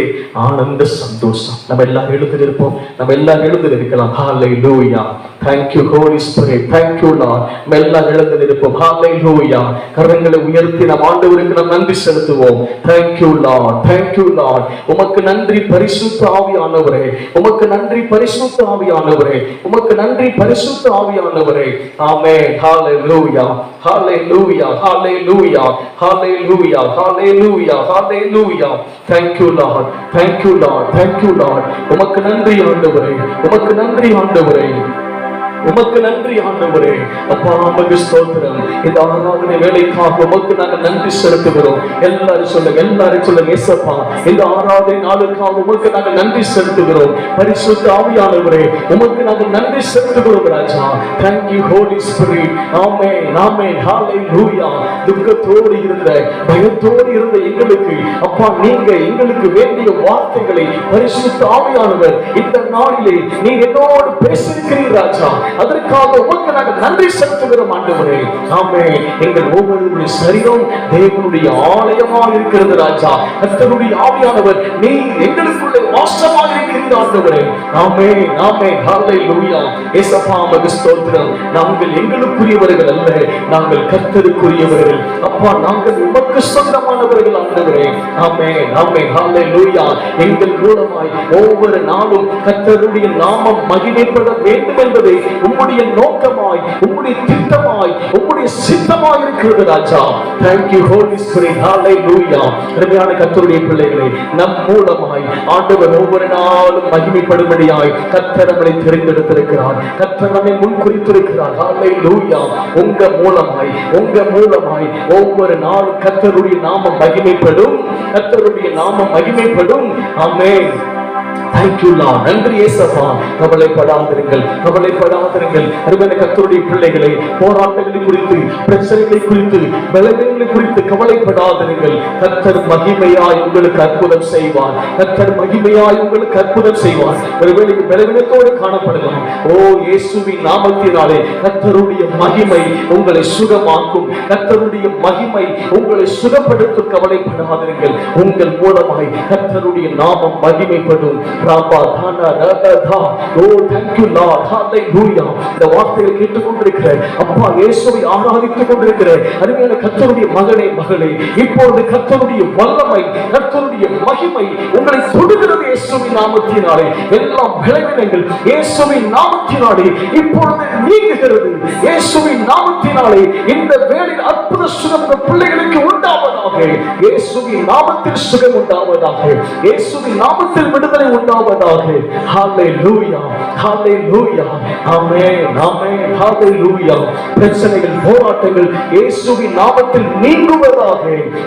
ஆனந்த சந்தோஷம். நம்ம எல்லாரும் எழுந்திருப்போம், நம்ம எல்லாரும் எழுந்திருக்கலாம். ஹல்லேலூயா. Thank you Holy Spirit, thank you Lord. நம்ம எல்லாம் எழுந்திருப்போம். ஹல்லேலூயா. கரங்களை உயர்த்தி நம் ஆண்டவருக்கு நாம் நன்றி செலுத்துவோம். Thank you Lord, thank you Lord. உமக்கு நன்றி பரிசுத்த ஆவியானவரே, உமக்கு நன்றி பரிசுத்த ஆவியானவரே, உமக்கு நன்றி பரிசுத்த ஆவியானவரே. ஆமென். ஹல்லேலூயா, ஹல்லேலூயா, ஹல்லேலூயா, ஹல்லேலூயா, ஹல்லேலூயா, ஹல்லேலூயா. Thank you Lord, thank you Lord, thank you Lord. உமக்கு நன்றி ஆண்டவரே, உமக்கு நன்றி ஆண்டவரே, உமக்கு நன்றி ஆண்டவரே. அப்பா உமக்கு ஸ்தோத்திரம். இந்த ஆராதனை வேலைக்காக உமக்கு நாங்கள் நன்றி செலுத்துகிறோம். எல்லாரும் சொல்லுங்க, எல்லாரும் சொல்லுங்க. இயேசப்பா, இந்த ஆராதனை நாளுக்காக உமக்கு நாங்கள் நன்றி செலுத்துகிறோம். பரிசுத்த ஆவியானவரே, உமக்கு நாங்கள் நன்றி செலுத்துகிறோம் ராஜா. Thank you Holy Spirit. ஆமென், ஆமென், ஹல்லேலூயா. துக்கத்தோடு இருந்த, பயத்தோடு இருந்த எங்களுக்கு அப்பா நீங்க எங்களுக்கு வேண்டிய வார்த்தைகளை பரிசுத்த ஆவியானவர் இந்த நாளிலே நீ என்னோடு பேசியிருக்கிறீர் ராஜா. அதற்காக உமக்கு நாங்கள் நன்றி செலுத்துகிறோம் ஆண்டவரே. ஆமென். எங்கள் ஒவ்வொருவருடைய சரீரம் தேவனுடைய ஆலயமாக இருக்கிறது ராஜா. கர்த்தருடைய ஆவியானவர் நீ எங்களுக்குள்ளே வாசமாக இருக்கிறீர் ஆண்டவரே. ஆமென், ஆமென், ஹல்லேலூயா. இயேசப்பா உமக்கு ஸ்தோத்திரம். நாங்கள் எங்களுக்குரியவர்கள் அல்ல, நாங்கள் கர்த்தருக்குரியவர்கள். அப்பா நாங்கள் உமக்கு சொந்தமானவர்கள் ஆண்டவரே. ஆமென், ஆமென், ஹல்லேலூயா. எங்கள் மூலமாய் ஒவ்வொரு நாளும் கர்த்தருடைய நாமம் மகிமைப்பட வேண்டும் என்பதை உம்முடைய நோக்கமாய், உம்முடைய திட்டமாய், உம்முடைய சித்தமாய் இருக்கிறது ராஜா. Thank you Holy Spirit. Hallelujah. அருமையான கர்த்தருடைய பிள்ளைகளே, நம் மூலமாய் ஆண்டவர் ஒவ்வொரு நாளும் மகிமைப்படும்படியாய் கர்த்தர் நம்மை தெரிந்தெடுத்திருக்கிறார். கர்த்தர் நம்மை முன்குறித்திருக்கிறார். Hallelujah. உங்க மூலமாய் ஒவ்வொரு நாளும் கர்த்தருடைய நாமம் மகிமைப்படும், கர்த்தருடைய நாமம் மகிமைப்படும். ஆமென். Thank you Lord. நன்றி இயேசப்பா. கவலைப்படாதிருங்கள், கவலைப்படாதிருங்கள். அருமையான கர்த்தருடைய பிள்ளைகளே, போராட்டங்களை குறித்து, பிரச்சனைகளை குறித்து, பலவீனங்களை குறித்து கவலைப்படாதிருங்கள். கர்த்தர் மகிமையாய் உங்களுக்கு அற்புதம் செய்வார். கர்த்தர் மகிமையாய் உங்களுக்கு அற்புதம் செய்வார். ஒருவேளை பலவீனத்தோடு காணப்படலாம். ஓ இயேசுவின் நாமத்தினாலே கர்த்தருடைய மகிமை உங்களை சுகமாக்கும். கர்த்தருடைய மகிமை உங்களை சுகப்படுத்தும். கவலைப்படாதிருங்கள். உங்கள் மூலமாய் கர்த்தருடைய நாமம் மகிமைப்படும். ராபா தானா ரதா. ஓ thank you Lord. ஹல்லேலூயா. இந்த வார்த்தையை கேட்டுக்கொண்டிருக்கிற அப்பா இயேசுவை ஆராதித்துக் கொண்டிருக்கிற அருமையான கர்த்தருடைய மகனே மகளே, இப்பொழுது கர்த்தருடைய வல்லமை, கர்த்தருடைய மகிமை உங்களை தொடுகிறது இயேசுவின் நாமத்தினாலே. எல்லாம் பலவீனங்கள் இயேசுவின் நாமத்தினாலே இப்பொழுது நீங்குகிறது. இயேசுவின் நாமத்தினாலே இந்த வேளையில் அற்புத சுகம் உங்கள் பிள்ளைகளுக்கு உண்டாவதாக. இயேசுவின் நாமத்தில் சுகம் உண்டாவதாக. இயேசுவின் நாமத்தில் விடுதலை உண்டாவதாக. ஹல்லேலூயா, ஹல்லேலூயா. ஆமென், ஆமென், ஹல்லேலூயா. பிரச்சனைகள், போராட்டங்கள் இயேசுவின் நாமத்தில் நீங்குவதாக.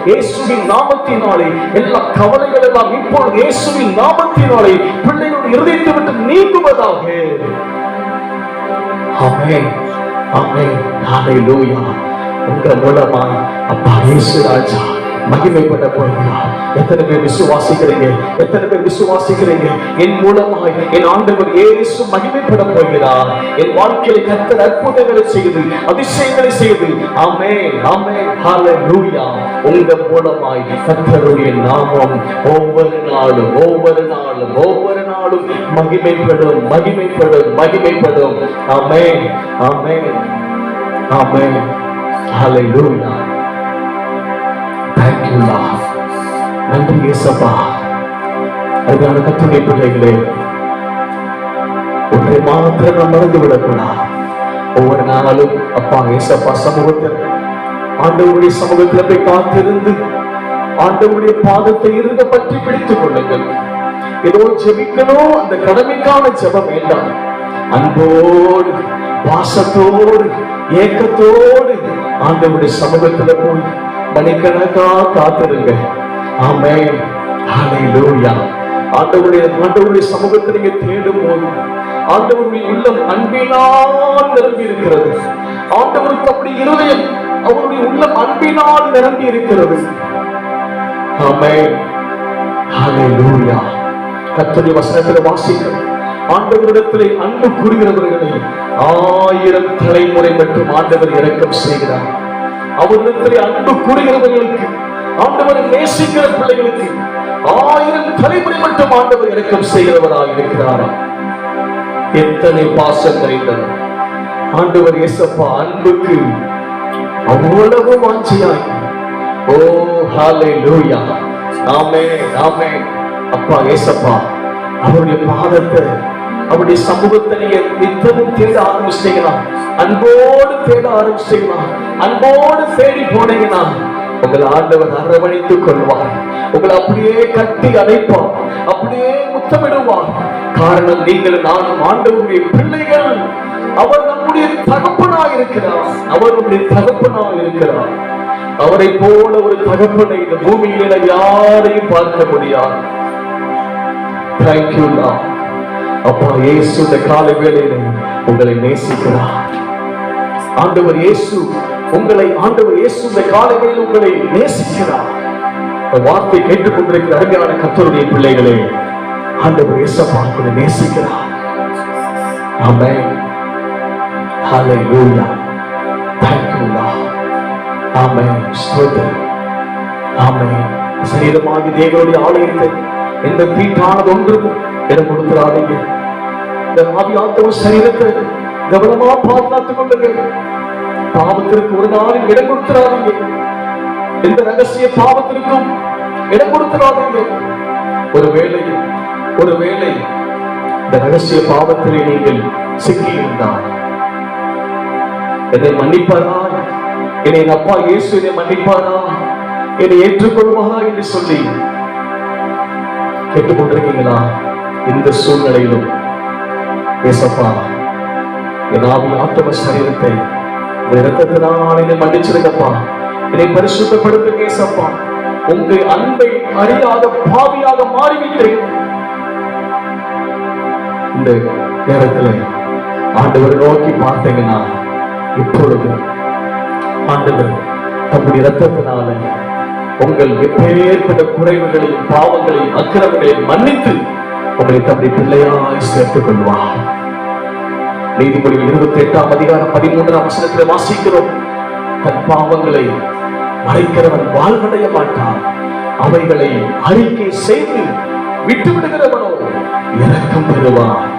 இயேசுவின் நாமத்தினாலே எல்லா கவலைகள் எல்லாம் இப்பொழுது இயேசுவின் நாமத்தினாலே பிள்ளைகளுடைய இருதயத்தை விட்டு நீங்குவதாக. ஆமென், ஆமென், ஹல்லேலூயா. உங்க மூலமாய் அப்பா இயேசு ராஜா மகிமைப்பட போகிறார். எத்தனை பேர் விசுவாசிக்கிறீங்க? எத்தனை பேர் விசுவாசிக்கிறீங்க? என் மூலமாய் என் ஆண்டவர் இயேசு மகிமைப்பட போகிறார். என் வாழ்க்கையில் கர்த்தர் அற்புதங்களை செய்து, அதிசயங்களை செய்து. ஆமென், ஆமென், ஹல்லேலூயா. உங்க மூலமாய் கர்த்தருடைய நாமம் ஒவ்வொரு நாளும் மகிமைப்படும், மகிமைப்படும், மகிமைப்படும். ஆமென், ஆமென், ஆமென், ஹல்லேலூயா. Thank you Lord. நன்றி இயேசப்பா. அருமையான கர்த்தருடைய பிள்ளைகளே, ஒன்றை மாத்திரம் நாம் மறந்து விடக்கூடாது. ஒவ்வொரு நாளும் அப்பா இயேசப்பா சமூகத்தில், ஆண்டவருடைய சமூகத்தில் போய் காத்திருந்து ஆண்டவருடைய பாதத்தை இருந்த பற்றி பிடித்துக் கொள்ளுங்கள். ஏதோ ஜெபிக்கணும் அந்த கடமைக்கான ஜெபம் வேண்டாம். அன்போடு பாசத்தோடு ஏக்கத்தோடு ஆண்டவருடைய சமூகத்துல போய் மணிக்கணக்கா காத்திருங்க. ஆமென், ஹல்லேலூயா. ஆண்டவருடைய சமூகத்தை நீங்க தேடும் போது ஆண்டவருடைய உள்ளம் அன்பினால் நிரம்பி இருக்கிறது. ஆண்டவருக்கு அப்படி இருதயம், அவருடைய உள்ளம் அன்பினால் நிரம்பி இருக்கிறது. ஆமென், ஹல்லேலூயா. கர்த்தருடைய வசனத்தை வாசிக்கிறோம். ஆண்டவரிடத்திலே அன்பு கூறுகிறவர்களை 1000 தலைமுறை மட்டும் ஆண்டவர் இரக்கம் செய்கிறார். அவரிடத்திலே அன்பு கூறுகிறவர்களுக்கு, ஆண்டவரை நேசிக்கிற பிள்ளைகளுக்கு 1000 தலைமுறை மட்டும் ஆண்டவர் இரக்கம் செய்கிறவராக இருக்கிறாராம். எத்தனை பாசம் நிறைந்தவர் ஆண்டவர் இயேசப்பா. அன்புக்கு அவ்வளவு வாஞ்சியாய். ஓ ஹல்லேலூயா. ஆமென், ஆமென். அப்பா இயேசப்பா, அவருடைய பாதத்தை, அவருடைய சமூகத்தை நீங்க நித்தமும் தேட ஆரம்பிச்சிட்டீங்கன்னா, அன்போடு தேட ஆரம்பிச்சிட்டீங்கன்னா, அன்போடு தேடி போனீங்கன்னா உங்களை ஆண்டவர் அரவணைத்துக் கொள்வார். உங்களை அப்படியே கட்டி அணைப்பார், அப்படியே முத்தமிடுவார். காரணம், நீங்கள் நானும் ஆண்டவருடைய பிள்ளைகள். அவர் நம்முடைய தகப்பனாய் இருக்கிறார். அவருடைய தகப்பனாய் இருக்கிறார். அவரை போல ஒரு தகப்பனை இந்த பூமியில யாரையும் பார்க்க முடியாது. Thank you Lord. அப்பா இயேசு இந்த காலை வேளையில உங்களை நேசிக்கிறார். ஆண்டவர் இயேசு இந்த காலை வேளையில உங்களை நேசிக்கிறார். இந்த வார்த்தை கேட்டுக்கொண்டிருக்கிற அருமையான கர்த்தருடைய பிள்ளைகளே, ஆண்டவர் இயேசப்பா உங்களை நேசிக்கிறார். ஆமென், ஹல்லேலூயா. Thank you Lord. ஆமென், ஸ்தோத்திரம். ஆமென். சரீரமாகி தேவனுடைய ஆலயத்தை எந்த தீட்டானது ஒன்றும் இடம் கொடுக்கிறாதீங்க. இந்த ஆவியானவர் சரீரத்தை கவனமா பாதுகாத்துக் கொள்ளுங்க. பாவத்திற்கு ஒரு நாளில் இடம் கொடுக்கிறாதீங்க. எந்த ரகசிய பாவத்திற்கும் இடம் கொடுக்கிறாதீங்க. ஒருவேளை இந்த ரகசிய பாவத்திலே நீங்கள் சிக்கி இருந்தால் என்னை மன்னிப்பாரா, என்னை என் அப்பா இயேசு என்னை மன்னிப்பாரா, என்னை ஏற்றுக்கொள்வாரா என்று சொல்லி கேட்டுக்கொண்டிருக்கீங்களா? இந்த சூழ்நிலையிலும் ஏசப்பா, என் ஆவியானவர் சரீரத்தை இரத்தத்தினால் என்னை மன்னிச்சிருக்கப்பா, என்னை பரிசுத்தப்படுத்துங்க ஏசப்பா. உங்கள் அன்பை அறியாத பாவியாக மாறிவிட்டேன். இந்த நேரத்தில் ஆண்டவரை நோக்கி பார்த்தீங்கன்னா, இப்பொழுது ஆண்டவர் தம்முடைய இரத்தத்தினால உங்கள் எப்பேற்பட்ட குறைவுகளையும் பாவங்களையும் அக்கிரமங்களையும் மன்னித்து உங்களை தம்முடைய பிள்ளையாய் சேர்த்துக் கொள்வார். நீதிமொழிகள் 28ஆம் அதிகாரம் 13ஆம் வசனத்தில் வாசிக்கிறோம், தன் பாவங்களை மறைக்கிறவன் வாழ்வடைய மாட்டான், அவைகளை அறிக்கை செய்து விட்டு விடுகிறவனோ இரக்கம் பெறுவான்.